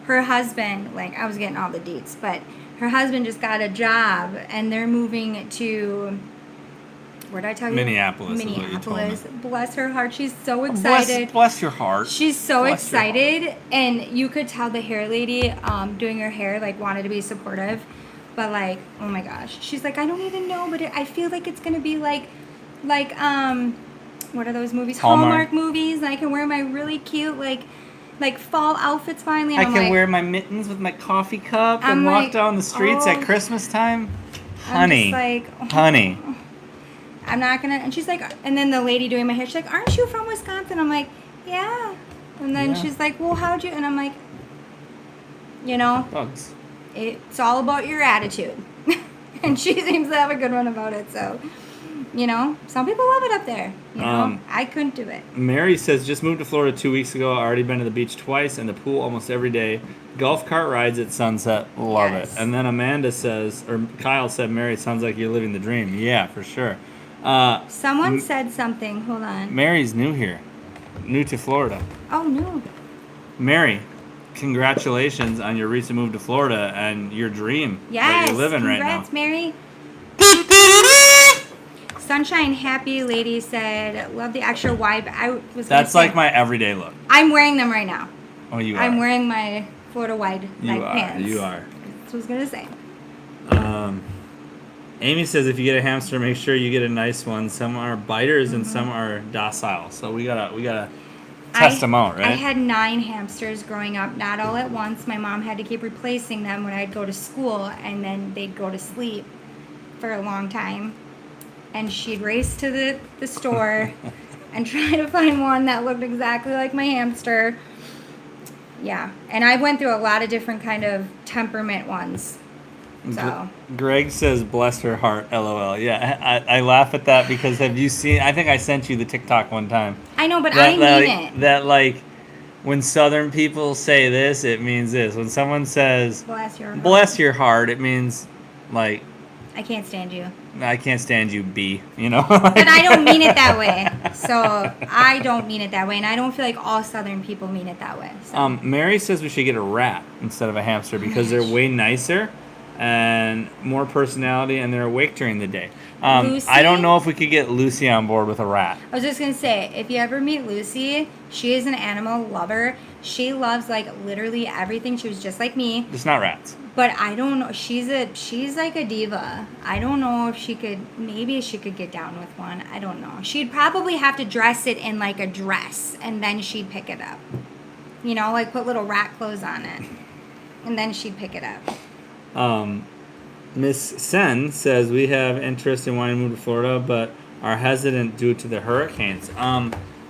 Her husband, like, I was getting all the deets, but her husband just got a job and they're moving to, where did I tell you? Minneapolis is what you told me. Minneapolis. Bless her heart. She's so excited. Bless your heart. She's so Bless your heart. excited, and you could tell the hair lady doing her hair like wanted to be supportive, but like, oh my gosh, she's like, I don't even know, but I feel like it's gonna be like what are those movies? Hallmark Movies. And I can wear my really cute like fall outfits finally. And I I'm can like, wear my mittens with my coffee cup I'm and walk like, down the streets oh. at Christmas time. I'm Honey, just like, oh, honey. I'm not gonna. And she's like, and then the lady doing my hair, she's like, aren't you from Wisconsin? I'm like, yeah. And then Yeah. she's like, well, how'd you? And I'm like, you know. Bugs. It's all about your attitude. And she seems to have a good one about it. So, you know, some people love it up there. You know, I couldn't do it. Mary says, just moved to Florida 2 weeks ago. Already been to the beach twice and the pool almost every day. Golf cart rides at sunset. Love Yes. it. And then Amanda says, or Kyle said, Mary, it sounds like you're living the dream. Yeah, for sure. Someone said something. Hold on. Mary's new here. New to Florida. Oh, no. Mary, congratulations on your recent move to Florida and your dream that Yes. you're living right now. Congrats, Mary. Sunshine Happy Lady said, love the extra wide. I was gonna That's say, like my everyday look. I'm wearing them right now. Oh, you are. I'm wearing my Florida wide You leg are. pants. You are. That's what I was going to say. Amy says if you get a hamster, make sure you get a nice one. Some are biters and some are docile. So we gotta test them out, right? I had 9 hamsters growing up, not all at once. My mom had to keep replacing them when I'd go to school, and then they'd go to sleep for a long time. And she'd race to the store and try to find one that looked exactly like my hamster. Yeah, and I went through a lot of different kind of temperament ones. So Greg says, bless her heart, LOL. Yeah, I laugh at that because have you seen, I think I sent you the TikTok one time. I know, but I mean it. That like, when Southern people say this, it means this. When someone says, Bless your heart. it means like, I can't stand you. I can't stand you, B. You know? But I don't mean it that way. So I don't mean it that way, and I don't feel like all Southern people mean it that way. So. Mary says we should get a rat instead of a hamster because they're way nicer and more personality, and they're awake during the day. Lucy? I don't know if we could get Lucy on board with a rat. I was just gonna say, if you ever meet Lucy, she is an animal lover. She loves like literally everything. She was just like me. Just not rats. But I don't know. She's like a diva. I don't know if she could. Maybe she could get down with one. I don't know. She'd probably have to dress it in like a dress, and then she'd pick it up. You know, like put little rat clothes on it, and then she'd pick it up. Miss Sen says we have interest in wanting to move to Florida, but are hesitant due to the hurricanes.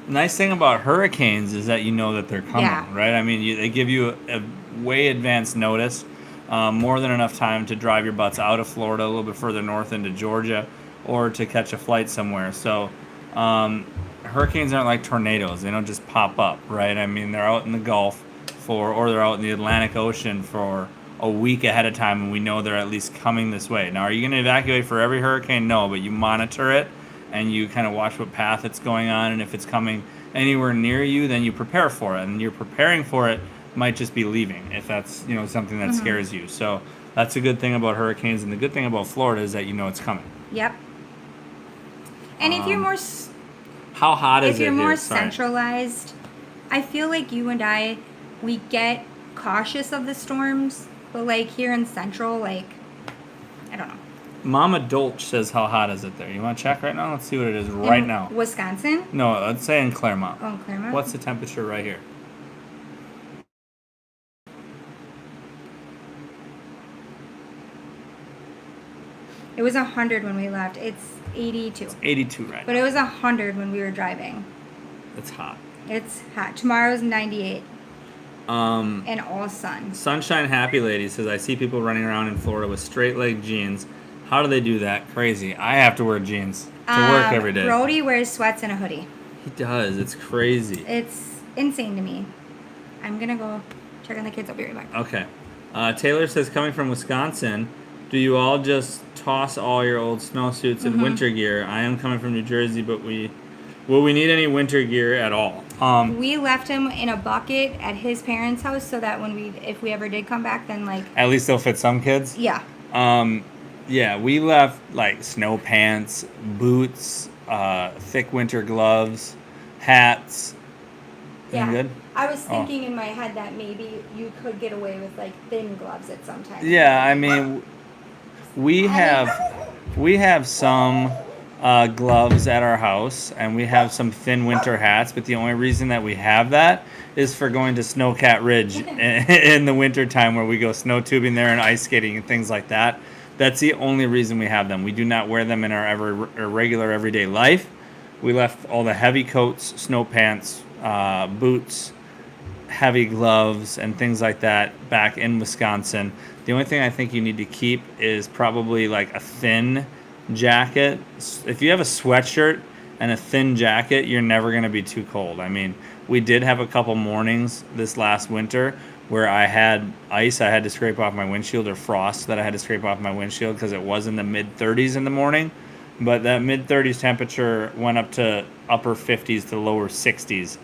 Nice thing about hurricanes is that you know that they're coming, Yeah. right? I mean, they give you a way advanced notice, more than enough time to drive your butts out of Florida, a little bit further north into Georgia, or to catch a flight somewhere. So hurricanes aren't like tornadoes. They don't just pop up, right? I mean, they're out in the Gulf or they're out in the Atlantic Ocean for a week ahead of time, and we know they're at least coming this way. Now, are you going to evacuate for every hurricane? No, but you monitor it, and you kind of watch what path it's going on, and if it's coming anywhere near you, then you prepare for it. And you're preparing for it might just be leaving if that's, you know, something that scares you. So that's a good thing about hurricanes, and the good thing about Florida is that you know it's coming. Yep. And if you're more How hot is it if you're here? more Sorry. centralized, I feel like you and I, we get cautious of the storms, but like here in Central, like, I don't know. Mama Dolch says, how hot is it there? You want to check right now? Let's see what it is right In now. Wisconsin? No, let's say in Claremont. Oh, in Claremont? What's the temperature right here? It was 100 when we left. It's 82. 82 right But now. it was 100 when we were driving. It's hot. It's hot. Tomorrow's 98. and all sun. Sunshine Happy Lady says, I see people running around in Florida with straight leg jeans. How do they do that? Crazy. I have to wear jeans to work every day. Brody wears sweats and a hoodie. He does. It's crazy. It's insane to me. I'm gonna go check on the kids. I'll be right back. Okay. Taylor says, coming from Wisconsin, do you all just toss all your old snowsuits and winter gear? I am coming from New Jersey, but will we need any winter gear at all? We left him in a bucket at his parents' house so that if we ever did come back, then like. At least they'll fit some kids? Yeah. Yeah, we left like snow pants, boots, thick winter gloves, hats. Yeah. Good? I was thinking in my head that maybe you could get away with like thin gloves at some time. Yeah, I mean, we have some gloves at our house, and we have some thin winter hats, but the only reason that we have that is for going to Snowcat Ridge in the winter time, where we go snow tubing there and ice skating and things like that. That's the only reason we have them. We do not wear them in our regular everyday life. We left all the heavy coats, snow pants, boots, heavy gloves, and things like that back in Wisconsin. The only thing I think you need to keep is probably like a thin jacket. If you have a sweatshirt and a thin jacket, you're never going to be too cold. I mean, we did have a couple mornings this last winter where I had ice I had to scrape off my windshield, or frost that I had to scrape off my windshield because it was in the mid 30s in the morning. But that mid 30s temperature went up to upper 50s to lower 60s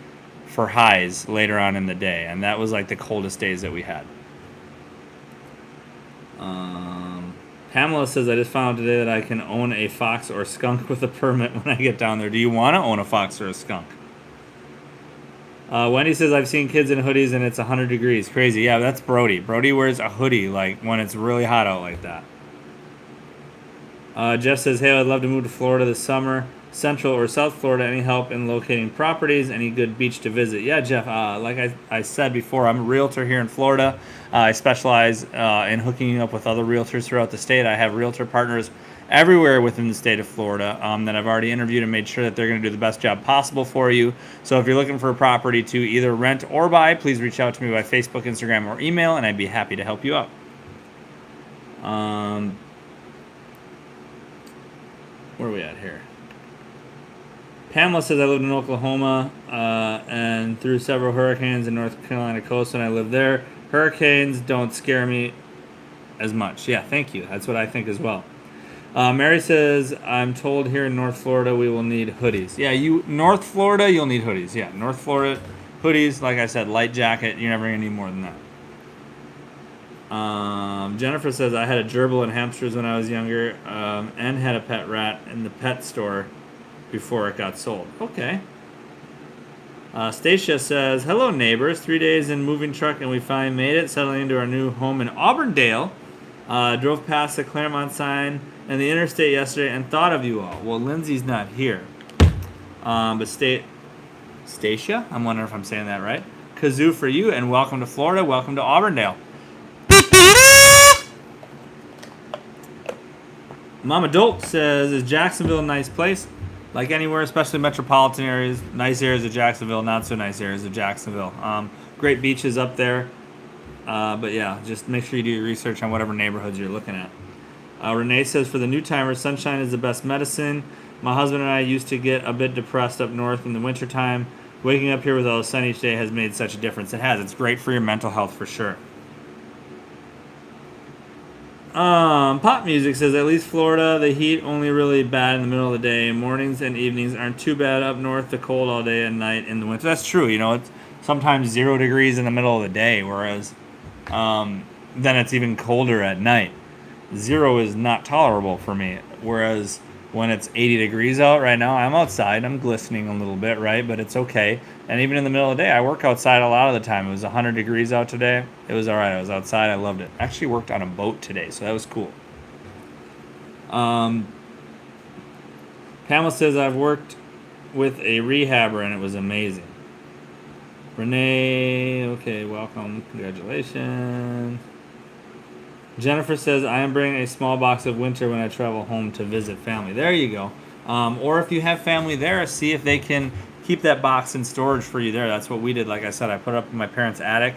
for highs later on in the day, and that was like the coldest days that we had. Pamela says, I just found today that I can own a fox or skunk with a permit when I get down there. Do you want to own a fox or a skunk? Wendy says, I've seen kids in hoodies and it's 100 degrees. Crazy. Yeah, that's Brody. Brody wears a hoodie like when it's really hot out like that. Jeff says, hey, I'd love to move to Florida this summer. Central or South Florida, any help in locating properties, any good beach to visit? Yeah, Jeff, like I said before, I'm a realtor here in Florida. I specialize in hooking you up with other realtors throughout the state. I have realtor partners everywhere within the state of Florida that I've already interviewed and made sure that they're going to do the best job possible for you. So if you're looking for a property to either rent or buy, please reach out to me by Facebook, Instagram, or email, and I'd be happy to help you out. Where are we at here? Pamela says, I lived in Oklahoma and through several hurricanes in North Carolina coast when I lived there. Hurricanes don't scare me as much. Yeah, thank you. That's what I think as well. Mary says, I'm told here in North Florida we will need hoodies. Yeah, North Florida, you'll need hoodies. Yeah, North Florida, hoodies, like I said, light jacket. You're never going to need more than that. Jennifer says, I had a gerbil and hamsters when I was younger and had a pet rat in the pet store before it got sold. Okay. Stacia says, hello neighbors, 3 days in moving truck and we finally made it, settling into our new home in Auburndale. Drove past the Claremont sign and the interstate yesterday and thought of you all. Well, Lindsay's not here. But Stacia, I'm wondering if I'm saying that right. Kazoo for you, and welcome to Florida, welcome to Auburndale. Mama Dolt says, is Jacksonville a nice place? Like anywhere, especially metropolitan areas, nice areas of Jacksonville, not so nice areas of Jacksonville. Great beaches up there. But yeah, just make sure you do your research on whatever neighborhoods you're looking at. Renee says, for the new timers, sunshine is the best medicine. My husband and I used to get a bit depressed up north in the wintertime. Waking up here with all the sun each day has made such a difference. It has. It's great for your mental health for sure. Pop music says, at least Florida, the heat only really bad in the middle of the day. Mornings and evenings aren't too bad up north. The cold all day and night in the winter. That's true. You know, it's sometimes 0 degrees in the middle of the day, whereas then it's even colder at night. 0 is not tolerable for me. Whereas when it's 80 degrees out right now, I'm outside. I'm glistening a little bit, right? But it's okay. And even in the middle of the day, I work outside a lot of the time. It was 100 degrees out today. It was all right. I was outside. I loved it. I actually worked on a boat today, so that was cool. Pamela says, I've worked with a rehabber, and it was amazing. Renee, okay, welcome. Congratulations. Jennifer says, I am bringing a small box of winter when I travel home to visit family. There you go. Or if you have family there, see if they can keep that box in storage for you there. That's what we did. Like I said, I put it up in my parents' attic.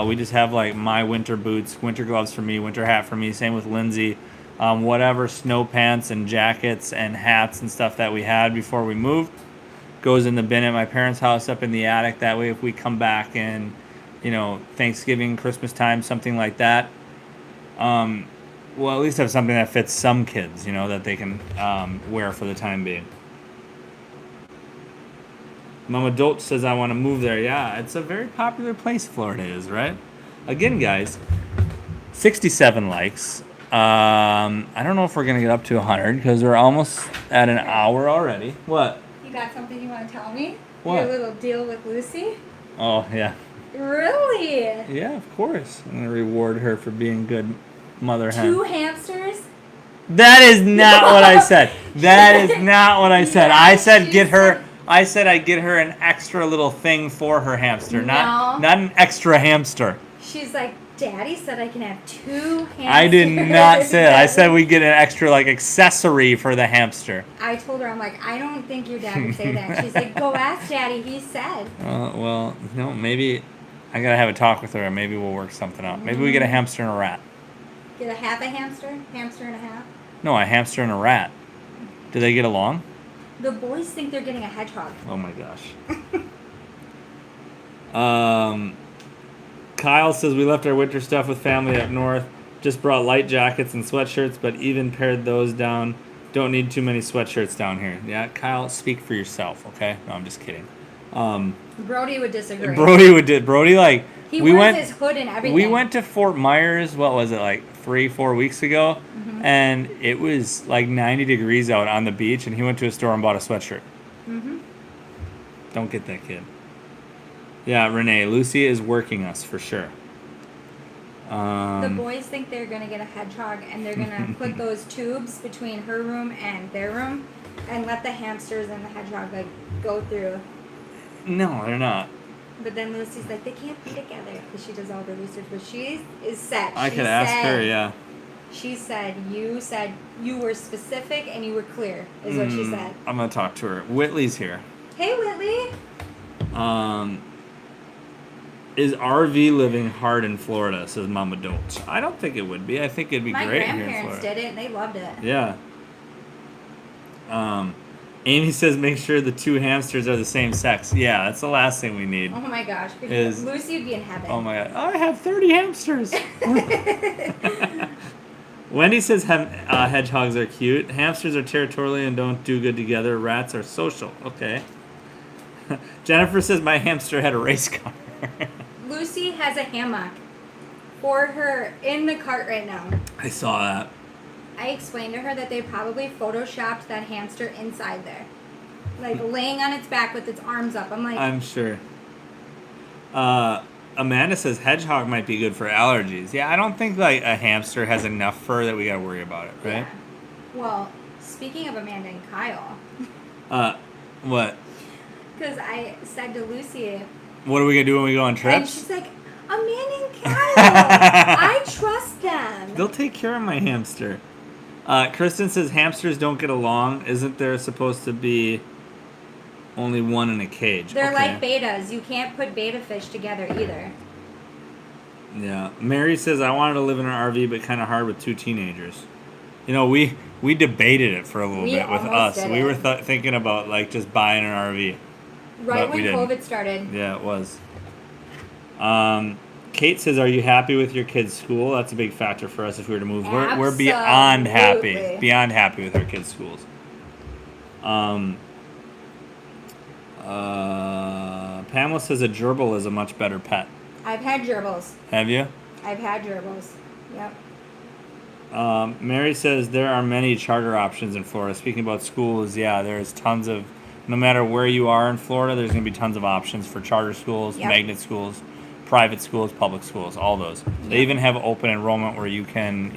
We just have like my winter boots, winter gloves for me, winter hat for me. Same with Lindsay. Whatever snow pants and jackets and hats and stuff that we had before we moved goes in the bin at my parents' house up in the attic. That way, if we come back in, Thanksgiving, Christmas time, something like that, we'll at least have something that fits some kids, that they can wear for the time being. Mama Dolt says, I want to move there. Yeah, it's a very popular place, Florida is, right? Again, guys, 67 likes. I don't know if we're going to get up to 100 because we're almost at an hour already. What? You got something you want to tell me? What? Your little deal with Lucy? Oh, yeah. Really? Yeah, of course. I'm going to reward her for being good mother hen. 2 hamsters? That is not what I said. That is not what I said. Yeah, I said she get her... said- I said I'd get her an extra little thing for her hamster, not No. an extra hamster. She's like, Daddy said I can have 2 hamsters. I did not say that. I said we'd get an extra accessory for the hamster. I told her, I'm like, I don't think your dad would say that. She's like, go ask Daddy. He said. Well, maybe I gotta have a talk with her, and maybe we'll work something out. Maybe we get a hamster and a rat. Get a half a hamster? Hamster and a half? No, a hamster and a rat. Do they get along? The boys think they're getting a hedgehog. Oh my gosh. Kyle says we left our winter stuff with family up north. Just brought light jackets and sweatshirts, but even pared those down. Don't need too many sweatshirts down here. Yeah, Kyle, speak for yourself, okay? No, I'm just kidding. Brody would disagree. Brody He we wears went his hood and everything. we went to Fort Myers, what was it, 3-4 weeks ago? Mm-hmm. And it was 90 degrees out on the beach, and he went to a store and bought a sweatshirt. Mm-hmm. Don't get that kid. Yeah, Renee, Lucy is working us for sure. The boys think they're going to get a hedgehog, and they're going to put those tubes between her room and their room and let the hamsters and the hedgehog go through. No, they're not. But then Lucy's like, they can't be together because she does all the research. But she is set. I She could ask said- her, yeah. She said you were specific and you were clear, is what she said. I'm going to talk to her. Whitley's here. Hey, Whitley. Is RV living hard in Florida, says Mama Dolt. I don't think it would be. I think it'd be My great here in grandparents Florida. did it and they loved it. Yeah. Amy says make sure the 2 hamsters are the same sex. Yeah, that's the last thing we need. Oh my gosh. Is- Lucy would be in heaven. Oh my god. I have 30 hamsters. Wendy says hedgehogs are cute. Hamsters are territorial and don't do good together. Rats are social. Okay. Jennifer says my hamster had a race car. Lucy has a hammock for her in the cart right now. I saw that. I explained to her that they probably photoshopped that hamster inside there. Laying on its back with its arms up. I'm like, I'm sure. Amanda says hedgehog might be good for allergies. Yeah, I don't think a hamster has enough fur that we gotta worry about it, right? yeah. Well, speaking of Amanda and Kyle, What? because I said to Lucy, What are we gonna do when we go on and trips? she's like, Amanda and Kyle, I trust them. They'll take care of my hamster. Kristen says hamsters don't get along. Isn't there supposed to be only one in a cage? They're Okay. like betas. You can't put beta fish together either. Yeah. Mary says I wanted to live in an RV, but kind of hard with 2 teenagers. We debated it for a little We bit with almost us. did We it. were thinking about just buying an RV. Right But we when didn't. COVID started. Yeah, it was. Kate says, "Are you happy with your kids' school?" That's a big factor for us if we were to move. We're beyond happy, Absolutely. beyond happy with our kids' schools. Pamela says a gerbil is a much better pet. I've had gerbils. Have you? I've had gerbils. Yep. Mary says there are many charter options in Florida. Speaking about schools, yeah, there's tons of. No matter where you are in Florida, there's going to be tons of options for charter schools, Yep. magnet schools, private schools, public schools, all those. They Yep. even have open enrollment where you can,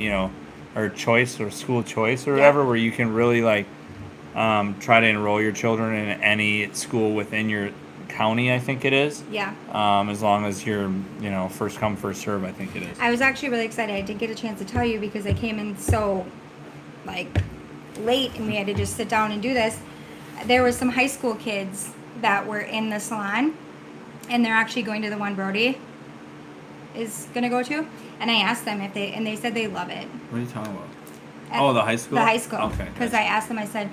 or choice or school choice or Yep. whatever, where you can really try to enroll your children in any school within your county, I think it is. Yeah. As long as you're, first come, first serve, I think it is. I was actually really excited. I didn't get a chance to tell you because I came in so, late and we had to just sit down and do this. There was some high school kids that were in the salon, and they're actually going to the one Brody is going to go to. And I asked them if they said they love it. What are you talking about? At The high school? The high school. Okay. Because Gotcha. I asked them, I said,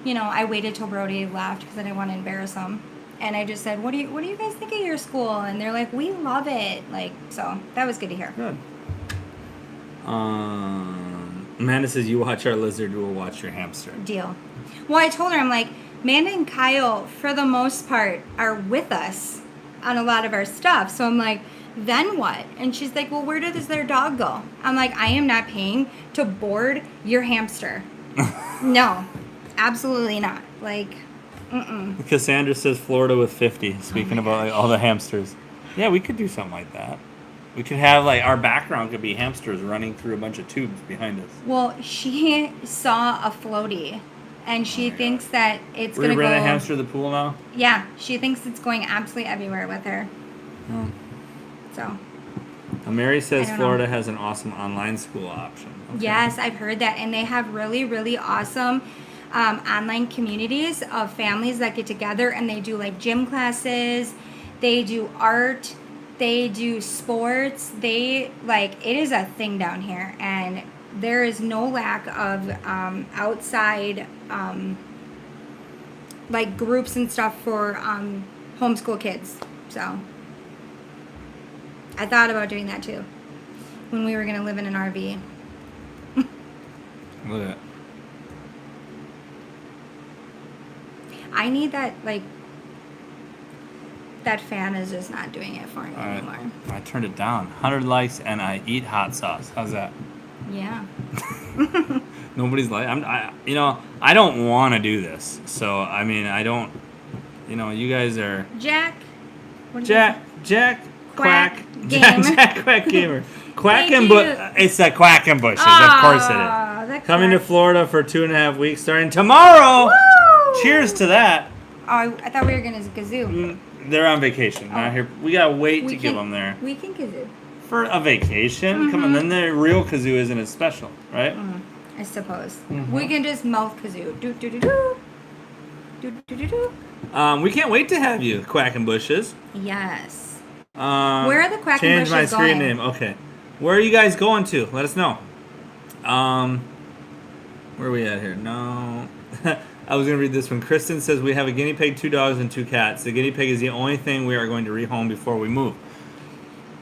I waited till Brody left because I didn't want to embarrass him. And I just said, what do you guys think of your school? And they're like, we love it. Like, so that was good to hear. Good. Amanda says, you watch our lizard, we'll watch your hamster. Deal. Well, I told her, I'm like, Amanda and Kyle, for the most part, are with us on a lot of our stuff. So I'm like, then what? And she's like, well, where does their dog go? I'm like, I am not paying to board your hamster. No, absolutely not. Like, Cassandra says Florida with 50, speaking about like, all the hamsters. Yeah, we could do something like that. We could have, like, our background could be hamsters running through a bunch of tubes behind us. Well, she saw a floaty, and she thinks that it's going to go... We're running a hamster to the pool now? Yeah, she thinks it's going absolutely everywhere with her. Oh. So... Mary says I don't Florida know. has an awesome online school option. Okay. Yes, I've heard that. And they have really, really awesome online communities of families that get together and they do like gym classes, they do art, they do sports. It is a thing down here. And there is no lack of outside like groups and stuff for homeschool kids. So I thought about doing that too when we were going to live in an RV. Look at that. I need that, like, that fan is just not doing it for me anymore. I turned it down. 100 likes and I eat hot sauce. How's that? Yeah. Nobody's like, I don't want to do this. So, I mean, I don't, you guys are... Jack. Jack Quack. Gamer. Jack Quack Gamer. Thank you. It's the Quack and Bushes. Of course it is. Coming to Florida for 2.5 weeks starting tomorrow. Woo! Cheers to that. Oh, I thought we were going to kazoo. They're on vacation. Not here. We gotta wait to give them there. We can kazoo. For a vacation? Come on, then the real kazoo isn't as special, right? I suppose. We can just mouth kazoo. Do do do do. Do do do do. We can't wait to have you, Quack and Bushes. Yes. Where are the Quack and Change my Bushes screen going? name. Okay. Where are you guys going to? Let us know. Where are we at here? No. I was going to read this one. Kristen says, we have a guinea pig, 2 dogs, and 2 cats. The guinea pig is the only thing we are going to rehome before we move.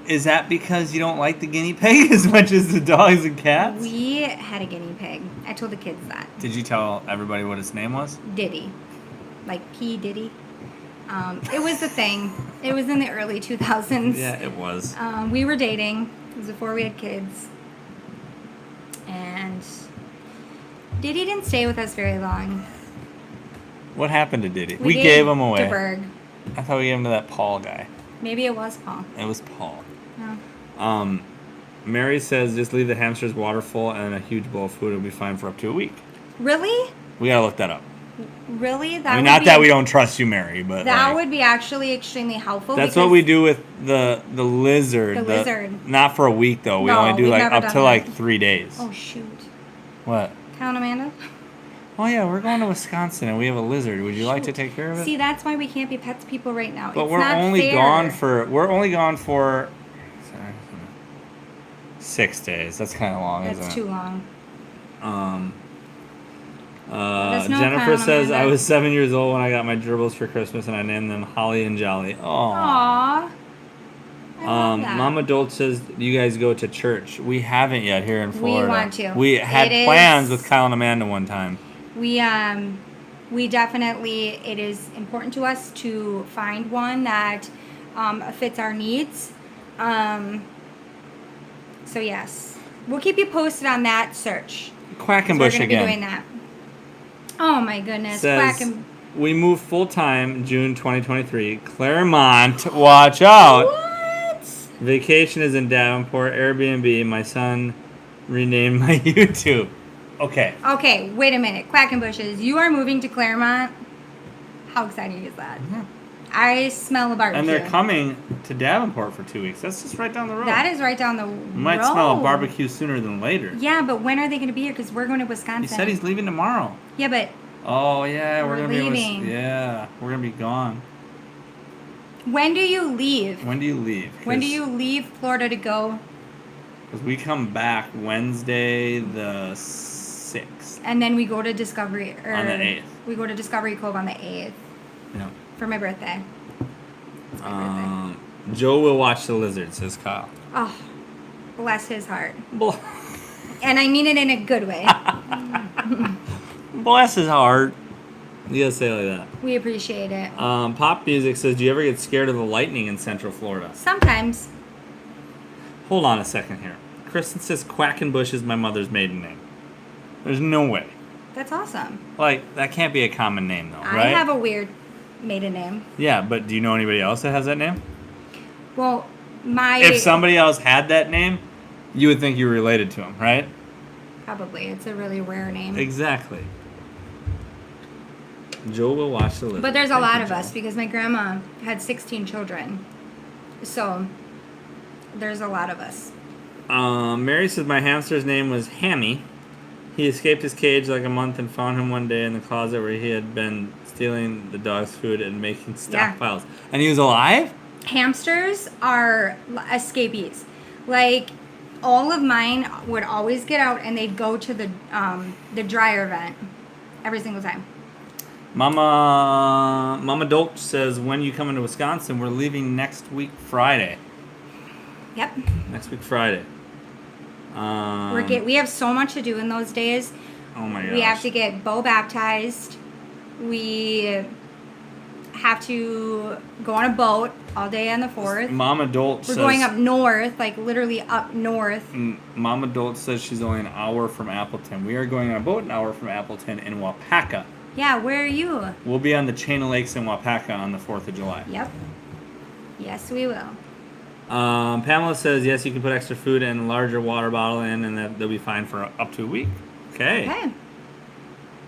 Is that because you don't like the guinea pig as much as the dogs and cats? We had a guinea pig. I told the kids that. Did you tell everybody what its name was? Diddy. Like P. Diddy. It was the thing. It was in the early 2000s. Yeah, it was. We were dating. It was before we had kids. And Diddy didn't stay with us very long. What happened to Diddy? We gave him away. to Berg. I thought we gave him to that Paul guy. Maybe it was Paul. It was Paul. No. Mary says just leave the hamsters water full and a huge bowl of food. It'll be fine for up to a week. Really? We gotta look that up. Really? That I mean, would not be, that we don't trust you, Mary, but That like, would be actually extremely helpful. that's because what we do with the lizard. The lizard. Not for a week though. We No, only do we've like never up done to that. like 3 days. Oh, shoot. What? Count Amanda? Oh yeah, we're going to Wisconsin and we have a lizard. Would you like to take care of it? See, that's why we can't be pets people right now. But it's we're not only fair. gone for 6 days. That's kind of long, That's isn't it? too long. us know, Jennifer Kyle, says, Amanda. I was 7 years old when I got my gerbils for Christmas and I named them Holly and Jolly. Aww. Aww. I love that. Mama Dolt says, you guys go to church. We haven't yet here in Florida. want to. We had It plans is- with Kyle and Amanda one time. We definitely, it is important to us to find one that fits our needs. So yes, we'll keep you posted on that search. Quackenbush We're going to be again. doing that. Oh my goodness. Says, we moved full-time June 2023. Claremont, watch out. What? Vacation is in Davenport. Airbnb. My son renamed my YouTube. Okay. Okay, wait a minute. Quackenbushes, you are moving to Claremont? How exciting is that? I smell a barbecue. And they're coming to Davenport for 2 weeks. That's just right down the road. That is right down the road. You might smell a barbecue sooner than later. Yeah, but when are they going to be here? Because we're going to He Wisconsin. said he's leaving tomorrow. Yeah, but Oh yeah, we're We're gonna leaving. we're gonna be gone. When do you leave? When do you leave? When do you leave Florida to go? Because we come back Wednesday the 6th. And then we go to Discovery. On the 8th. We go to Discovery Cove on the 8th Yeah. for my birthday. It's my birthday. Joe will watch the lizard, says Kyle. Oh, bless his heart. Bl- And I mean it in a good way. Bless his heart. You gotta say it like We appreciate it. that. Pop Music says, do you ever get scared of the lightning in Central Florida? Sometimes. Hold on a second here. Kristen says Quackenbush is my mother's maiden name. There's no way. That's awesome. Like, that can't be a common name, though, I right? have a weird maiden name. Yeah, but do you know anybody else that has that name? Well, my... If somebody else had that name, you would think you were related to him, right? Probably. It's a really rare name. Exactly. Joe will watch the lizard. But there's a Thank lot you, of Joe. us because my grandma had 16 children. So, there's a lot of us. Mary says my hamster's name was Hammy. He escaped his cage like a month and found him one day in the closet where he had been stealing the dog's food and making Yeah. stockpiles. And he was alive? Hamsters are escapees. Like, all of mine would always get out and they'd go to the dryer vent every single time. Mama Dolch says when you come into Wisconsin, we're leaving next week Friday. Yep. Next week Friday. We have so much to do in those days. Oh my gosh. We have to get Bo baptized. We have to go on a boat all day on the 4th. Mama Dolt We're says going up north, like literally up north. Mama Dolt says she's only an hour from Appleton. We are going on a boat an hour from Appleton in Wapaka. Yeah, where are you? We'll be on the chain of lakes in Wapaka on the 4th of July. Yep. Yes, we will. Pamela says yes, you can put extra food and a larger water bottle in, and that they'll be fine for up to a week. Okay. Okay.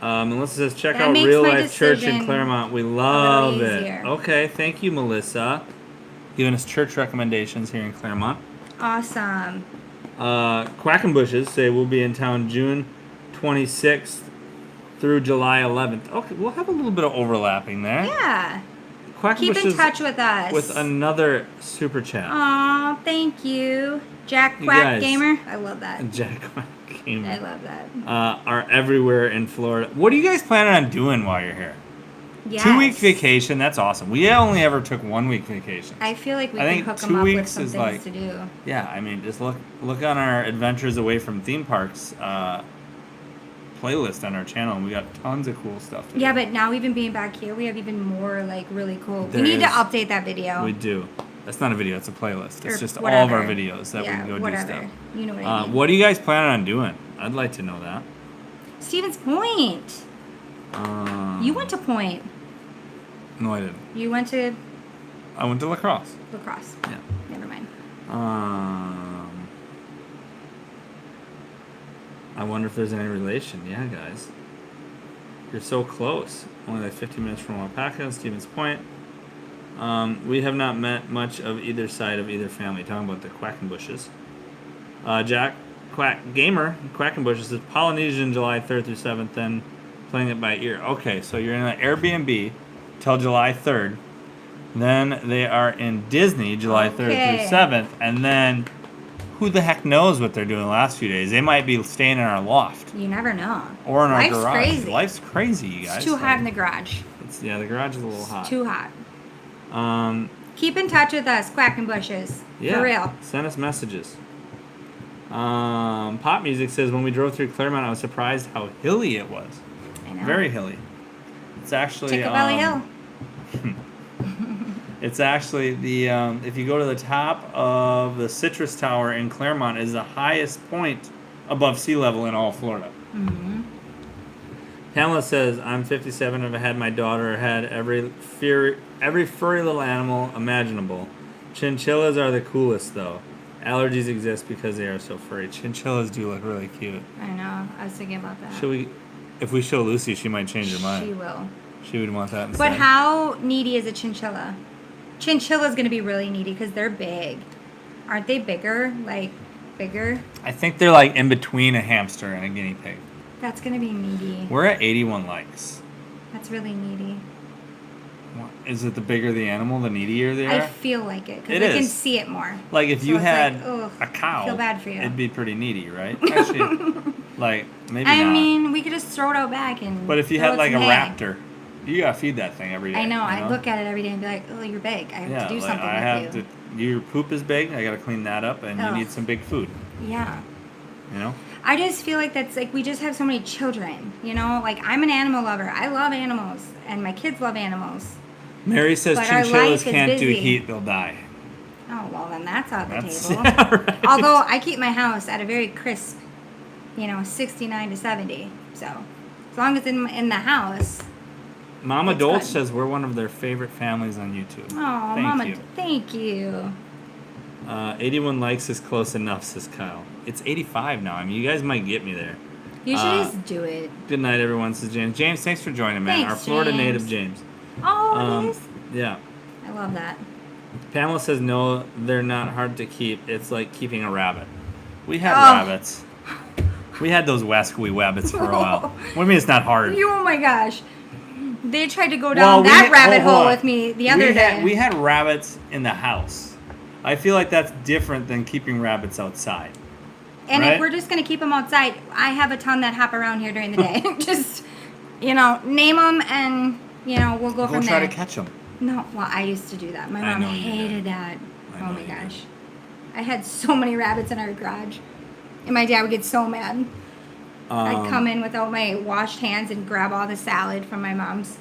Melissa says check That out makes Real my Life Church in decision Claremont. We love little it. easier. Okay, thank you, Melissa. Giving us church recommendations here in Claremont. Awesome. Quackenbushes say we'll be in town June 26th through July 11th. Okay, we'll have a little bit of overlapping there. Yeah. Quackenbushes Keep in touch with us. with another super chat. Aw, thank you. Jack You Quack guys- Gamer. I love that. Jack Quack Gamer. I love that. Are everywhere in Florida. What are you guys planning on doing while you're here? Yes. 2-week vacation. That's awesome. We only ever took 1 week vacation. I feel like we I can think hook 2 them up with weeks some is things like- to do. Yeah, I mean, just look on our adventures away from theme parks playlist on our channel, and we got tons of cool stuff. To Yeah, do. but now even being back here, we have even more like really cool. There we need to is- update that video. We do. That's not a video. It's a playlist. It's Or just all of our whatever. videos that we can go whatever. do stuff. You know what I mean. What are you guys planning on doing? I'd like to know that. Stevens Point. You went to Point. No, I didn't. You went to I went to lacrosse. lacrosse. Yeah. Never mind. I wonder if there's any relation. Yeah, guys. You're so close. Only like 15 minutes from Wapaka and Stevens Point. We have not met much of either side of either family. Talking about the Quackenbushes. Jack Quack Gamer Quackenbushes says Polynesian July 3rd through 7th, then playing it by ear. Okay, so you're in an Airbnb till July 3rd. Then they are in Disney July 3rd through Okay. 7th, and then who the heck knows what they're doing the last few days? They might be staying in our loft You never know. or in our Life's garage. crazy. Life's crazy, you guys. It's too hot in the garage. Yeah, the garage is a little hot. Too hot. Um, Keep in touch with us, Quackenbushes. yeah, For real. send us messages. Pop Music says when we drove through Claremont, I was surprised how hilly it was. I know. Very hilly. It's actually Tickle Valley Hill. It's actually the if you go to the top of the Citrus Tower in Claremont, is the highest point above sea level in all Florida. Mm-hmm. Pamela says, "I'm 57 and I've had my daughter had every furry little animal imaginable. Chinchillas are the coolest though. Allergies exist because they are so furry. Chinchillas do look really cute. I know. I was thinking about that. Should we? If we show Lucy, she might change her mind. She will. She would want that instead. But how needy is a chinchilla? Chinchilla's going to be really needy because they're big. Aren't they bigger? Like, bigger? I think they're like in between a hamster and a guinea pig. That's gonna be needy. We're at 81 likes. That's really needy. Is it the bigger the animal, the needier they I are? feel like it It because I can is. see it more. Like if So you it's had like, ugh, a cow, I feel bad for you. it'd be pretty needy, right? Actually, like maybe I not. mean, we could just throw it out back and. But if you throw had it like a some hay. raptor, you gotta feed that thing every day. I know. you I look at it every day and be like, "Oh, you're big. I have to do something I with have you." to. Your poop is big. I gotta clean that up, and you Ugh. need some big food. Yeah. You know. I just feel like that's like we just have so many children. You know, like I'm an animal lover. I love animals, and my kids love animals. Mary says But our chinchillas life is can't do busy. heat; they'll die. Oh well, then that's out the That's table. yeah, right. Although I keep my house at a very crisp, 69 to 70. So as long as in the house. Mama It's Dolce good. says we're one of their favorite families on YouTube. Oh, Thank Mama, you. thank you. 81 likes is close enough, says Kyle. It's 85 now. I mean, you guys might get me there. You should just do it. Good night, everyone, says James. James, thanks for joining, man. Thanks, Our Florida James. native James. Oh, it is. Yeah. I love that. Pamela says, no, they're not hard to keep. It's like keeping a rabbit. We had Oh. rabbits. We had those wascally wabbits for a while. What do you mean it's not hard? Oh my gosh. They tried to go down that rabbit hole with me the other day. We had rabbits in the house. I feel like that's different than keeping rabbits outside. And right? if we're just going to keep them outside, I have a ton that hop around here during the day. Just, name them and, we'll go from try there. to catch them. No, well, I used to do that. My I mom know you did. hated that. I Oh know my you did. gosh. I had so many rabbits in our garage. And my dad would get so mad. I'd come in without my washed hands and grab all the salad from my mom's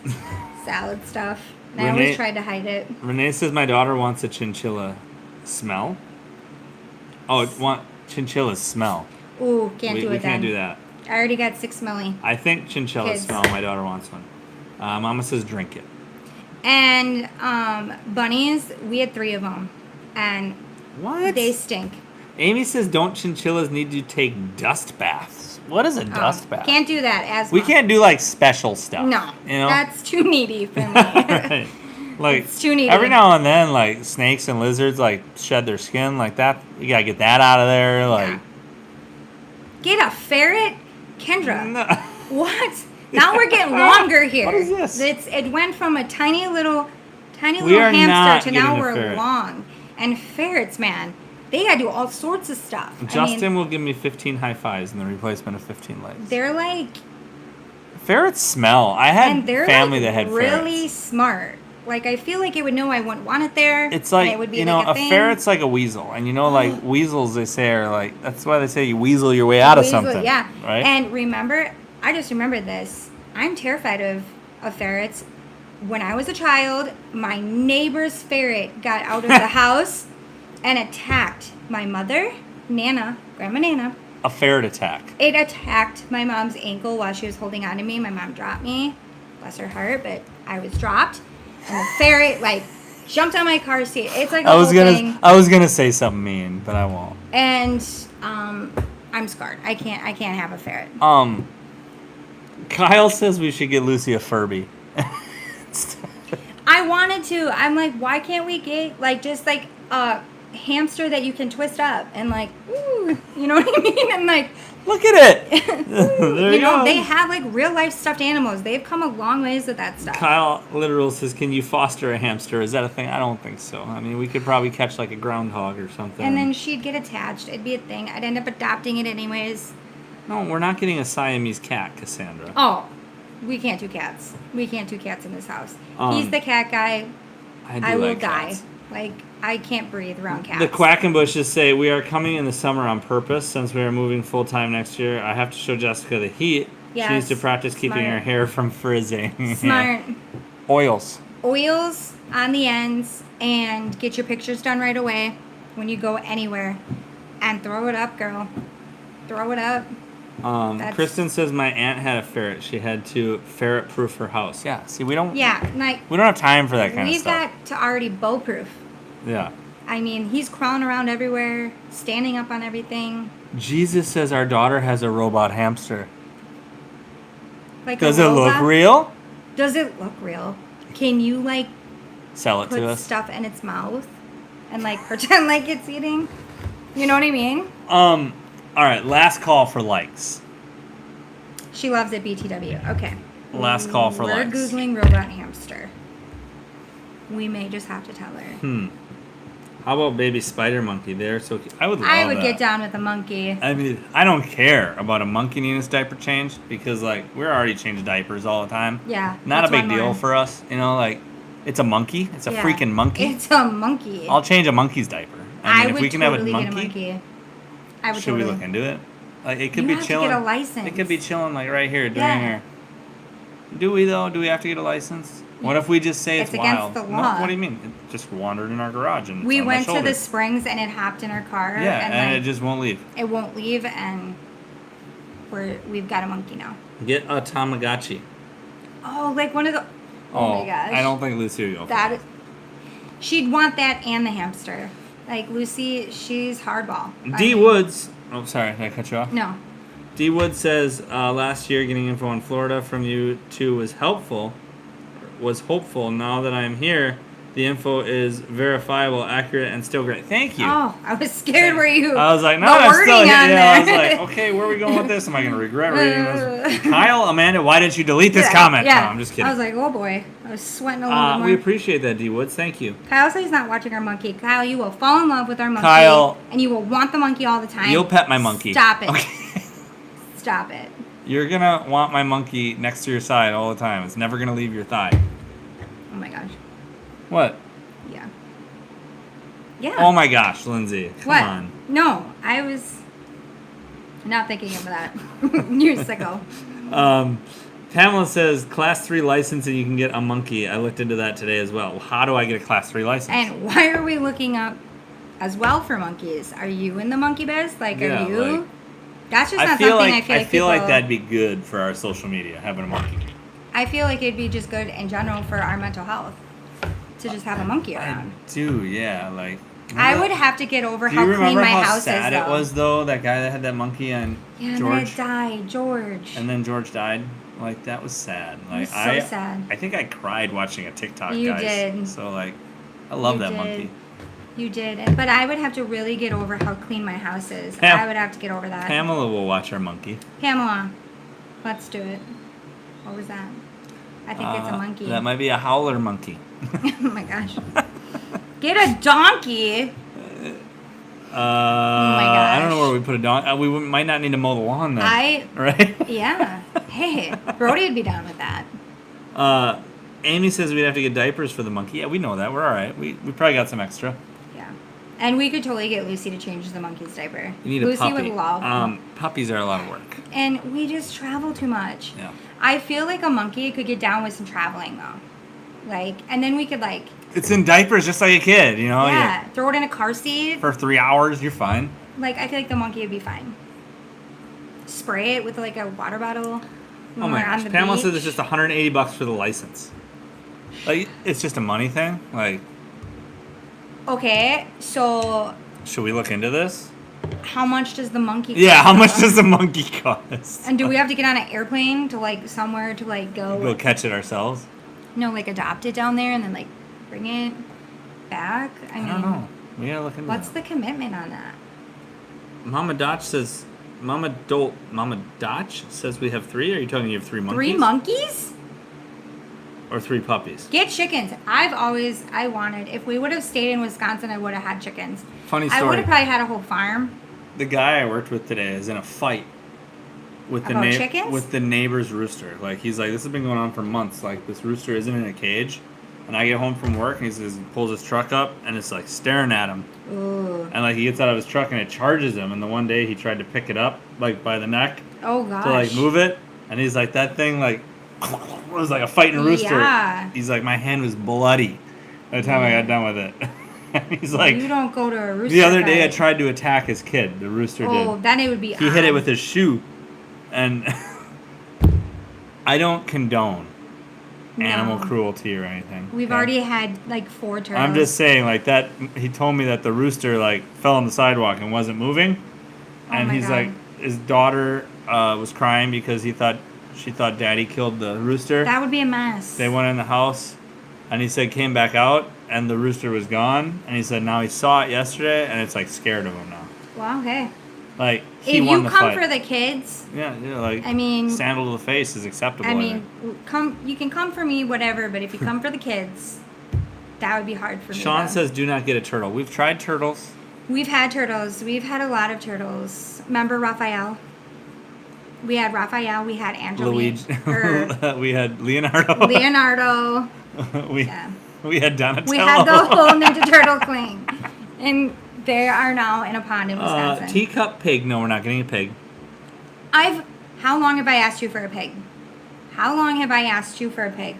salad stuff. And I always Renee- tried to hide it. Renee says my daughter wants a chinchilla smell. Oh, chinchillas smell. Ooh, can't we do it we then. can't do that. I already got 6 smelly. I think chinchillas Kids. smell. My daughter wants one. Mama says drink it. And bunnies, we had 3 of them. And What? they stink. Amy says don't chinchillas need to take dust baths? What is a dust bath? Can't do that as We can't do like special stuff. No, You know? that's too needy for me. Right. Like It's too needy. every now and then, like snakes and lizards like shed their skin like that. You gotta get that out of there. Like Get a ferret, Kendra. no. What? Now we're getting longer here. What is this? It went from a tiny little We are not hamster to now getting a we're ferret. long. And ferrets, man, they gotta do all sorts of stuff. Justin will give me 15 high fives in the replacement of 15 legs. They're like, Ferrets smell. I had and they're family like that had really ferrets. smart. Like I feel like it would know I wouldn't want it there. It's and like, it would be you know, like a a thing. ferret's like a weasel. And you know, like weasels, they say, are like, that's why they say you weasel your way out of Weasel, something. Yeah. Right? And remember, I just remembered this. I'm terrified of ferrets. When I was a child, my neighbor's ferret got out of the house and attacked my mother, Nana, Grandma Nana. A ferret attack. It attacked my mom's ankle while she was holding on to me. My mom dropped me. Bless her heart, but I was dropped. And the ferret, jumped on my car seat. It's like a I was whole thing. gonna say something mean, but I won't. And I'm scarred. I can't have a ferret. Kyle says we should get Lucy a Furby. I wanted to. I'm like, why can't we get just a hamster that you can twist up and ooh, you know what I mean? And Look at it. There you go. they have real life stuffed animals. They've come a long ways with that stuff. Kyle literal says, "Can you foster a hamster? Is that a thing?" I don't think so. I mean, we could probably catch a groundhog or something. And then she'd get attached. It'd be a thing. I'd end up adopting it anyways. no, we're not getting a Siamese cat, Cassandra. Oh, we can't do cats. We can't do cats in this house. Um, He's the cat guy. I will like die. cats. I can't breathe around cats. The Quackenbushes say we are coming in the summer on purpose since we are moving full time next year. I have to show Jessica the heat. She Yes, needs to practice keeping smart. her hair from frizzing. Smart. Oils. Oils on the ends and get your pictures done right away when you go anywhere. And throw it up, girl. Throw it up. Kristen says my aunt had a ferret. She had to ferret-proof her house. Yeah. See, we don't. Yeah, We don't have time for that kind of we've stuff. got to already bow-proof. Yeah. I mean, he's crawling around everywhere, standing up on everything. Jesus says our daughter has a robot hamster. Like Does a it look robot. real? Does it look real? Can you Sell it put to us. stuff in its mouth and pretend like it's eating? You know what I mean? All right, last call for likes. She loves it, BTW. Okay. Last call for We're likes. Googling robot hamster. We may just have to tell her. How about baby spider monkey? They're so cute. I would love I would that. get down with a monkey. I mean, I don't care about a monkey needing its diaper changed because, like, we're already changing diapers all the time. Yeah. Not a that's big one deal more. for us. You know, like, it's a monkey. It's a Yeah. freaking monkey. It's a monkey. I'll change a monkey's diaper. I if would we can totally have a get a monkey, monkey. I would should totally. we look into it? Like, it could You be have to chilling. get a license. It could be chilling, like, right here during Yeah. our. Do we, though? Do we have to get a license? What if we just say it's, It's against wild? the No, law. what do you mean? It just wandered in our garage and it's We on my went to the shoulders. springs and it hopped in our car. Yeah, and and like, it just won't leave. it won't leave, and we've got a monkey now. Get a Tamagotchi. Oh, like one of the. Oh, my gosh. I don't think Lucy would go for That is, she'd want that and the hamster. Like Lucy, she's hardball. D Woods. Oh, sorry, did I cut you off? No. D Woods says last year getting info on Florida from you two was hopeful. Now that I'm here, the info is verifiable, accurate, and still great. Thank you. Oh, I was scared where you. I was like, no, the I'm still wording here. on Yeah, I was there. like, okay, where are we going with this? Am I going to regret reading this? Kyle, Amanda, why did you delete this comment? Yeah. No, I'm just kidding. I was like, oh boy, I was sweating a little bit more. We appreciate that, D Woods. Thank you. Kyle says he's not watching our monkey. Kyle, you will fall in love with our monkey. Kyle. And you will want the monkey all the time. You'll pet my monkey. Stop it. Okay. Stop it. You're going to want my monkey next to your side all the time. It's never going to leave your thigh. Oh my gosh. What? Yeah. Yeah. Oh my gosh, Lindsay. Come What? on. No, I was not thinking of that. You're sicko. Pamela says class 3 license and you can get a monkey. I looked into that today as well. How do I get a class 3 license? And why are we looking up as well for monkeys? Are you in the monkey biz? Like, Yeah, are you? like- That's just I not feel something like I feel like people, that'd be good for our social media, having a monkey. I feel like it'd be just good in general for our mental health to just have a monkey I around. do, yeah. Like I would have to get over Do how you clean remember my how house sad is. it Though. was though? That guy that had that monkey on Yeah, and then George, it died, George. and then George died. Like that was sad. Like was so I sad. I think I cried watching a TikTok. You guys. did. So like, I love You that did. monkey. You did, but I would have to really get over how clean my house is. Pam- I would have to get over that. Pamela will watch our monkey. Pamela, let's do it. What was that? I think it's a monkey. That might be a howler monkey. Oh my gosh. Get a donkey. I don't know where we put a donkey. We might not need to mow the lawn then. Right? Yeah. Hey, Brody would be down with that. Amy says we'd have to get diapers for the monkey. Yeah, we know that. We're all right. We probably got some extra. Yeah. And we could totally get Lucy to change the monkey's diaper. You need Lucy a puppy. would love Puppies are a lot of work. And we just travel too much. Yeah. I feel like a monkey could get down with some traveling though. Like, and then we could like, It's in diapers just like a kid, you know? yeah, throw it in a car seat. For 3 hours, you're fine. Like, I feel like the monkey would be fine. Spray it with like a water bottle. Oh when my we're on gosh. the Pamela beach. says it's just $180 for the license. Like, it's just a money thing. Like, Okay, so should we look into this? how much does the monkey Yeah, cost how much us? does the monkey cost? And do we have to get on an airplane to like somewhere to like Go catch it ourselves? no, like adopt it down there and then like bring it back? I I mean, don't know. We gotta look into what's that. the commitment on that? Mama Dotch says, Mama Dotch says we have 3. Are you telling me you have 3 monkeys? 3 monkeys? Or 3 puppies? Get chickens. I wanted, if we would have stayed in Wisconsin, I would have had chickens. Funny I would story. have probably had a whole farm. The guy I worked with today is in a fight with the About chickens? with the neighbor's rooster. Like he's like, this has been going on for months. Like this rooster isn't in a cage, and I get home from work and he says, pulls his truck up and it's like staring at him. Ooh. And like he gets out of his truck and it charges him. And the one day he tried to pick it up like by the neck Oh gosh. to like move it, and he's like, that thing like was like a fighting rooster. Yeah. He's like, my hand was bloody by the time I got done with it. And he's like, you don't go to a rooster. the other day I fight. tried to attack his kid. The rooster did. Oh, then it would be. He hit it odd. with his shoe, and I don't condone animal No. cruelty or anything. We've okay? already had like 4 turtles. I'm just saying, like that. He told me that the rooster like fell on the sidewalk and wasn't moving, Oh and my he's God. like, his daughter was crying because she thought Daddy killed the rooster. That would be a mess. They went in the house, and he said came back out, and the rooster was gone. And he said now he saw it yesterday, and it's like scared of him now. Well, okay. Like he If won you the come fight. for the kids, Yeah, like I mean, sandal to the face is acceptable. I think. mean, you can come for me, whatever. But if you come for the kids, that would be hard for me. Sean to- says, "Do not get a turtle." We've tried turtles. We've had turtles. We've had a lot of turtles. Remember Raphael? We had Raphael. We had Angelina. Luigi. We had Leonardo. Leonardo. we Yeah. we had Donatello. We had the whole Ninja Turtle clan. And they are now in a pond in Wisconsin. Teacup pig. No, we're not getting a pig. How long have I asked you for a pig? How long have I asked you for a pig?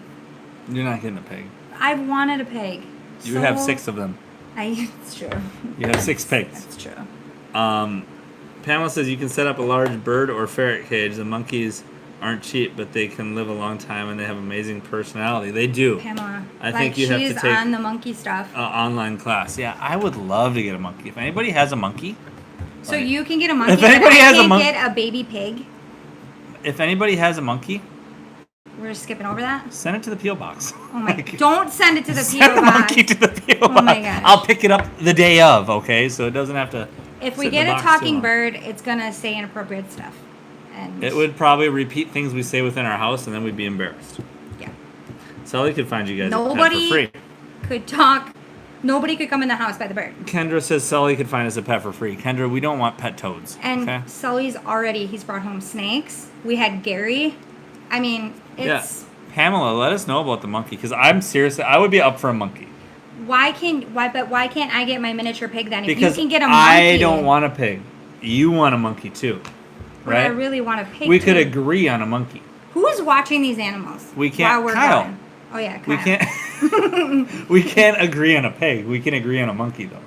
You're not getting a pig. I've wanted a pig. You have 6 of them. It's true. You have 6 pigs. That's true. Pamela says you can set up a large bird or ferret cage. The monkeys aren't cheap, but they can live a long time and they have amazing personality. They do. Pamela. I think you have to she's take on the monkey stuff. online class. Yeah, I would love to get a monkey. If anybody has a monkey, So like, you can get a monkey. If anybody but I has a can't monkey- get a baby pig. if anybody has a monkey, We're just skipping over that. send it to the PO box. Oh my! Don't send it to the Send PO a box. monkey to the PO box. Oh my gosh. I'll pick it up the day of. Okay, so it doesn't have to. If we sit in get the a box too talking long. bird, it's gonna say inappropriate stuff. And It would probably repeat things we say within our house, and then we'd be embarrassed. Yeah. Sully could find you guys a pet Nobody for free. could talk. Nobody could come in the house by the bird. Kendra says Sully could find us a pet for free. Kendra, we don't want pet toads. And okay? Sully's he's brought home snakes. We had Gary. I mean, it's Pamela, let us know about the monkey because I'm seriously, I would be up for a monkey. why can't I get my miniature pig then? If Because you can get a monkey, I don't want a pig. You want a monkey too, but I right? really want a pig. We could too. agree on a monkey. Who's watching these animals? We can't- While we're Kyle. gone? Oh yeah, Kyle. We can't. We can't agree on a pig. We can agree on a monkey though,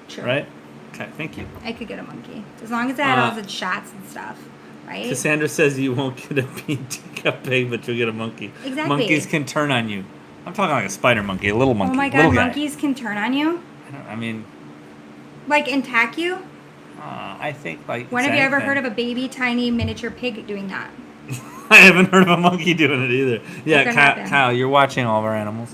True. right? Okay, thank you. I could get a monkey as long as I had all the shots and stuff, right? Cassandra says you won't get a teacup pig, but you'll get a monkey. Exactly. Monkeys can turn on you. I'm talking like a spider monkey, a little monkey. Oh my little god, guy. monkeys can turn on you, I mean, like attack you. I think like. When have you ever heard of a baby tiny miniature pig doing that? I haven't heard of a monkey doing it either. Yeah, could happen. Kyle, you're watching all of our animals.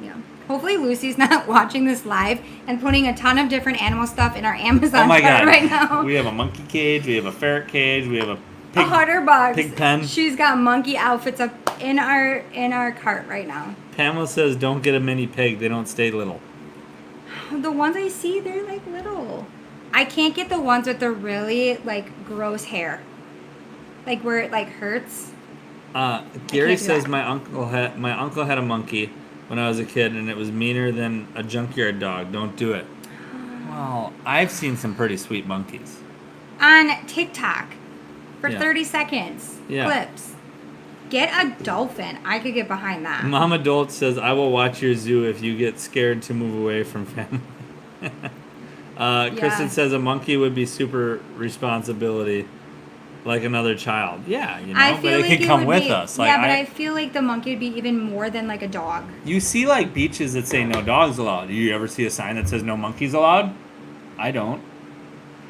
Yeah. Hopefully Lucy's not watching this live and putting a ton of different animal stuff in our Amazon Oh my cart god! right now. We have a monkey cage. We have a ferret cage. We have a A pig. Hutter box. pig pen. She's got monkey outfits up in our cart right now. Pamela says, "Don't get a mini pig. They don't stay little." The ones I see, they're like little. I can't get the ones with the really like gross hair, like where it like hurts. Gary do says that. my uncle had a monkey when I was a kid, and it was meaner than a junkyard dog. Don't do it. Well, I've seen some pretty sweet monkeys. On TikTok for Yeah. 30 seconds Yeah. clips. Get a dolphin. I could get behind that. Mama Dolt says, "I will watch your zoo if you get scared to move away from family." Kristen says a monkey would be super responsibility, like another child. Yeah, you know, I but feel it like could it come would with be, us. Like, yeah, but I feel like the monkey would be even more than like a dog. You see, like beaches that say no dogs allowed. Do you ever see a sign that says no monkeys allowed? I don't.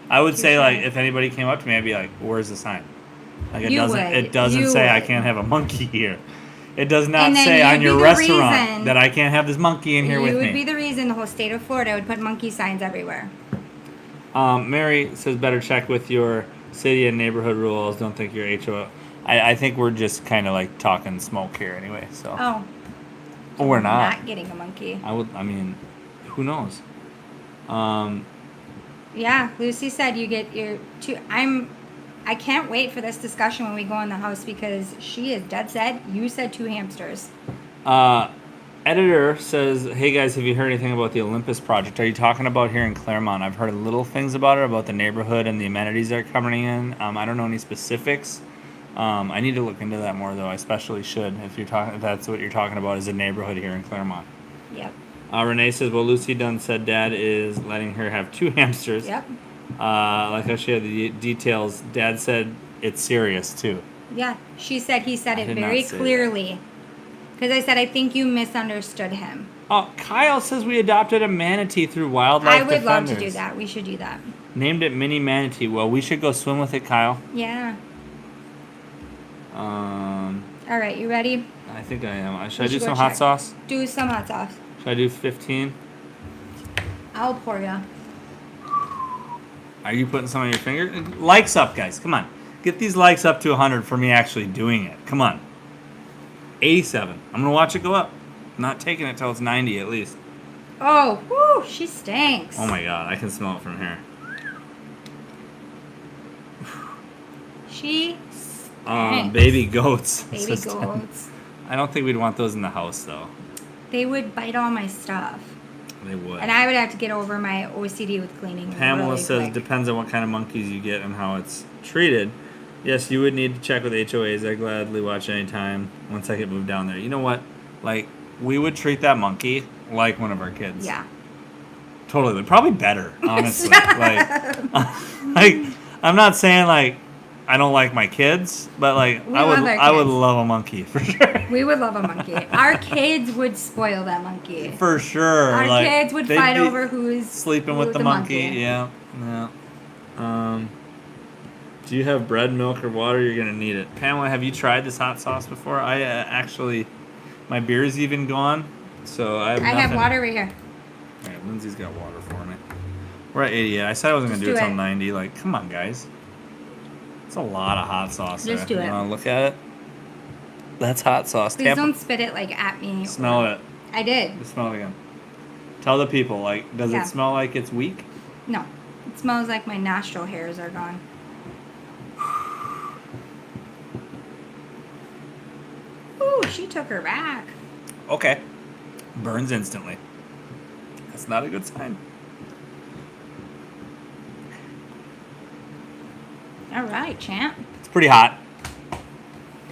I would say like if anybody came up to me, I'd be like, "Where's the sign?" Like it You doesn't. would. It doesn't You say I would. can't have a monkey here. It does not And then say you'd on be your the restaurant reason- that I can't have this monkey in here You with would me. be the reason the whole state of Florida would put monkey signs everywhere. Mary says better check with your city and neighborhood rules. Don't think your HO. I think we're just kind of like talking smoke here anyway. So Oh, well, we're not. not getting a monkey. I mean, who knows? Yeah, Lucy said you get your two. I can't wait for this discussion when we go in the house because she is dead set. You said 2 hamsters. Editor says, "Hey guys, have you heard anything about the Olympus project? Are you talking about here in Claremont? I've heard little things about it, about the neighborhood and the amenities that are coming in. I don't know any specifics. I need to look into that more, though. I especially should. If that's what you're talking about, is a neighborhood here in Claremont." Yep. Renee says, "Well, Lucy Dunn said Dad is letting her have 2 hamsters. Yep. Like I shared the details. Dad said it's serious too. Yeah. He said I it did very not say clearly. Because I said, I think you misunderstood him. Oh, Kyle says we adopted a manatee through Wildlife I would love to Defenders. do that. We should do that. Named it Mini Manatee. Well, we should go swim with it, Kyle. Yeah. Um, All right. You ready? I think I am. Should I We do should go some hot check. sauce? Do some hot sauce. Should I do 15? I'll pour ya. Are you putting some on your finger? Likes up, guys. Come on. Get these likes up to 100 for me actually doing it. Come on. 87. I'm going to watch it go up. I'm not taking it till it's 90 at least. Oh, whoo, she stinks. Oh my god, I can smell it from here. She stinks. Baby goats. Baby System. goats. I don't think we'd want those in the house though. They would bite all my stuff. They would. And I would have to get over my OCD with cleaning. Pamela really says quick. depends on what kind of monkeys you get and how it's treated. Yes, you would need to check with HOAs. I gladly watch anytime once I get moved down there. You know what? Like, we would treat that monkey like one of our kids. Yeah. Totally. Probably better, honestly. like, I'm not saying, like, I don't like my kids, but, like, We I love our would kids. love a monkey, for sure. We would love a monkey. Our kids would spoil that monkey. For sure. Our like, kids would they'd fight be over who's sleeping with the monkey. Yeah. Do you have bread, milk, or water? You're gonna need it. Pamela, have you tried this hot sauce before? I actually, my beer's even gone, so I have. I have nothing. water right here. All right, Lindsay's got water for me. We're at 88. I said I wasn't Just gonna do it do till it. 90. Like, come on, guys. It's a lot of hot sauce. Just there. do it. You wanna look at it? That's hot sauce. Please don't spit it like at me. smell it. I did. Just smell it again. Tell the people. Like, does Yeah. it smell like it's weak? No. It smells like my nostril hairs are gone. Ooh, she took her back. Okay. Burns instantly. That's not a good sign. All right, champ. It's pretty hot.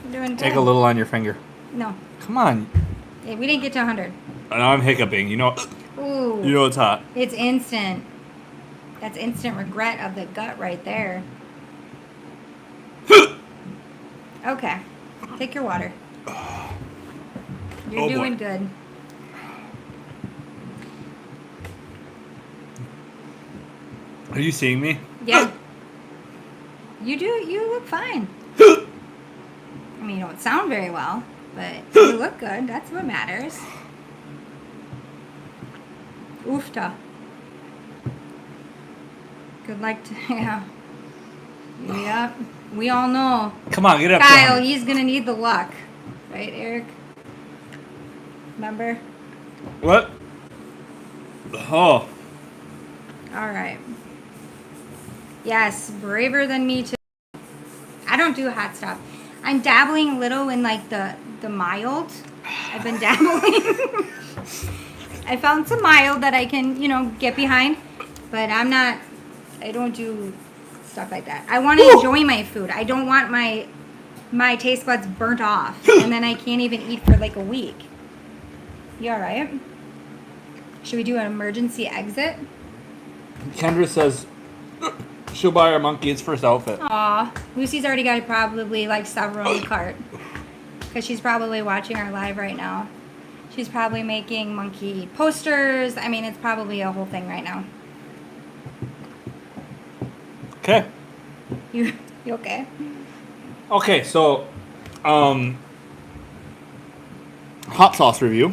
You're doing good. Take a little on your finger. No. Come on. Hey, we didn't get to 100. Now I'm hiccuping. You know Ooh. it's hot. It's instant. That's instant regret of the gut right there. Okay. Take your water. You're Oh, boy. doing good. Are you seeing me? Yeah. You look fine. I mean, you don't sound very well, but you look good. That's what matters. Oofta. Good luck to, yeah. Yep. We all know. Come on, get up. Kyle, there. he's gonna need the luck. Right, Eric? Remember? What? Oh. Alright. Yes, braver than me too. I don't do hot stuff. I'm dabbling a little in like the mild. I've been dabbling. I found some mild that I can, get behind. But I don't do stuff like that. I want to enjoy my food. I don't want my taste buds burnt off. And then I can't even eat for like a week. You alright? Should we do an emergency exit? Kendra says she'll buy our monkey its first outfit. Aw, Lucy's already got probably like several in the cart. Because she's probably watching our live right now. She's probably making monkey posters. I mean, it's probably a whole thing right now. Okay. You okay? Okay, so, hot sauce review.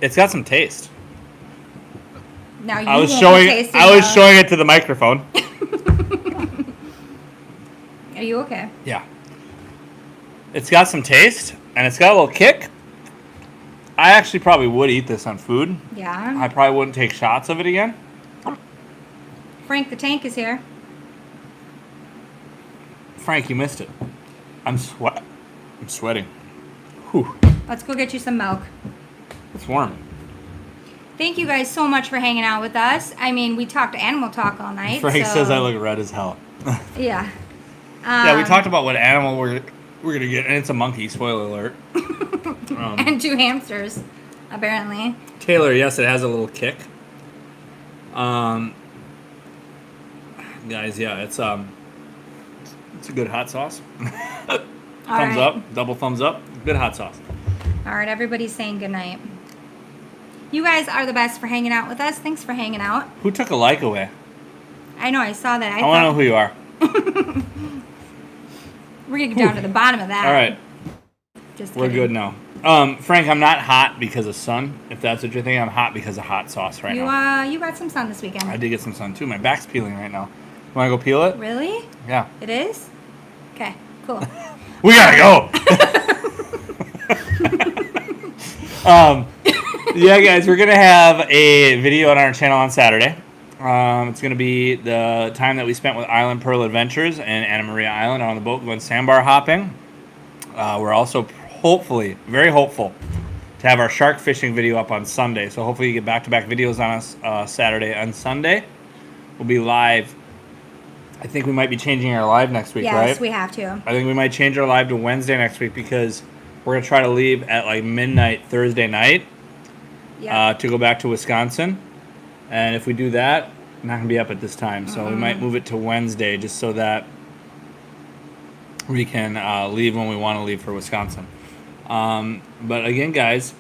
It's got some taste. Now you I was won't showing. taste it, I was though. showing it to the microphone. Are you okay? Yeah. It's got some taste, and it's got a little kick. I actually probably would eat this on food. Yeah. I probably wouldn't take shots of it again. Frank the Tank is here. Frank, you missed it. I'm sweating. Whew. Let's go get you some milk. It's warm. Thank you guys so much for hanging out with us. I mean, we talked animal talk all night. Frank so- says I look red as hell. Yeah. Yeah, we talked about what animal we're gonna get, and it's a monkey. Spoiler alert. And 2 hamsters, apparently. Taylor, yes, it has a little kick. Guys, yeah, it's a good hot sauce. All Thumbs right. up, double thumbs up. Good hot sauce. All right, everybody's saying goodnight. You guys are the best for hanging out with us. Thanks for hanging out. Who took a like away? I know, I saw that. I want to know who you are. We're going to get down to the bottom of that. All right, Just we're kidding. good now. Frank, I'm not hot because of sun. If that's what you're thinking, I'm hot because of hot sauce right now. You got some sun this weekend. I did get some sun too. My back's peeling right now. Want to go peel it? Really? Yeah. It is? Okay, cool. We gotta go. Yeah, guys, we're gonna have a video on our channel on Saturday. It's gonna be the time that we spent with Island Pearl Adventures and Anna Maria Island on the boat going sandbar hopping. We're also hopefully, very hopeful, to have our shark fishing video up on Sunday. So hopefully you get back-to-back videos on us Saturday and Sunday. We'll be live. I think we might be changing our live next week, right? Yes, we have to. I think we might change our live to Wednesday next week because we're going to try to leave at like midnight Thursday night to go back to Wisconsin. And if we do that, I'm not going to be up at this time. So we might move it to Wednesday just so that we can leave when we want to leave for Wisconsin. But again, guys,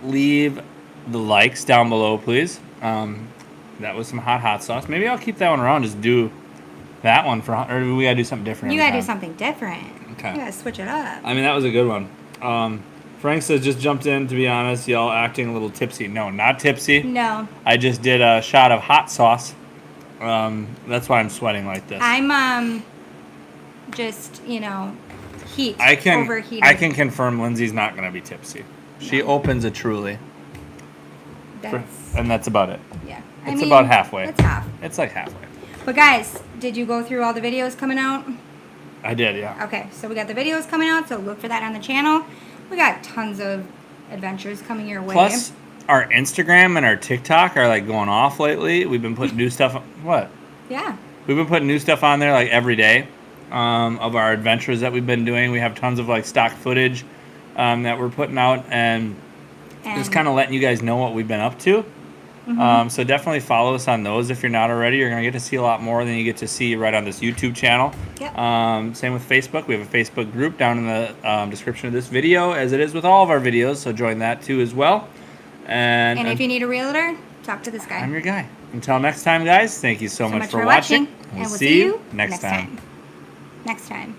leave the likes down below, please. That was some hot sauce. Maybe I'll keep that one around. Just do that one for, or we got to do something different. You got to do something different. Okay. You got to switch it up. I mean, that was a good one. Frank says, just jumped in, to be honest, y'all acting a little tipsy. No, not tipsy. No. I just did a shot of hot sauce. That's why I'm sweating like this. I'm, just, overheated. I can confirm Lindsay's not going to be tipsy. She opens a Truly. And that's about it. Yeah. It's about halfway. It's half. It's like halfway. But guys, did you go through all the videos coming out? I did, yeah. Okay, so we got the videos coming out, so look for that on the channel. We got tons of adventures coming your way. Plus, our Instagram and our TikTok are like going off lately. We've been putting new stuff. What? Yeah. We've been putting new stuff on there like every day of our adventures that we've been doing. We have tons of like stock footage that we're putting out and just kind of letting you guys know what we've been up to. So definitely follow us on those if you're not already. You're going to get to see a lot more than you get to see right on this YouTube channel. Yep. Same with Facebook. We have a Facebook group down in the description of this video, as it is with all of our videos, so join that too as well. And if you need a realtor, talk to this guy. I'm your guy. Until next time, guys, thank you so much for watching. And we'll see you next time. Next time.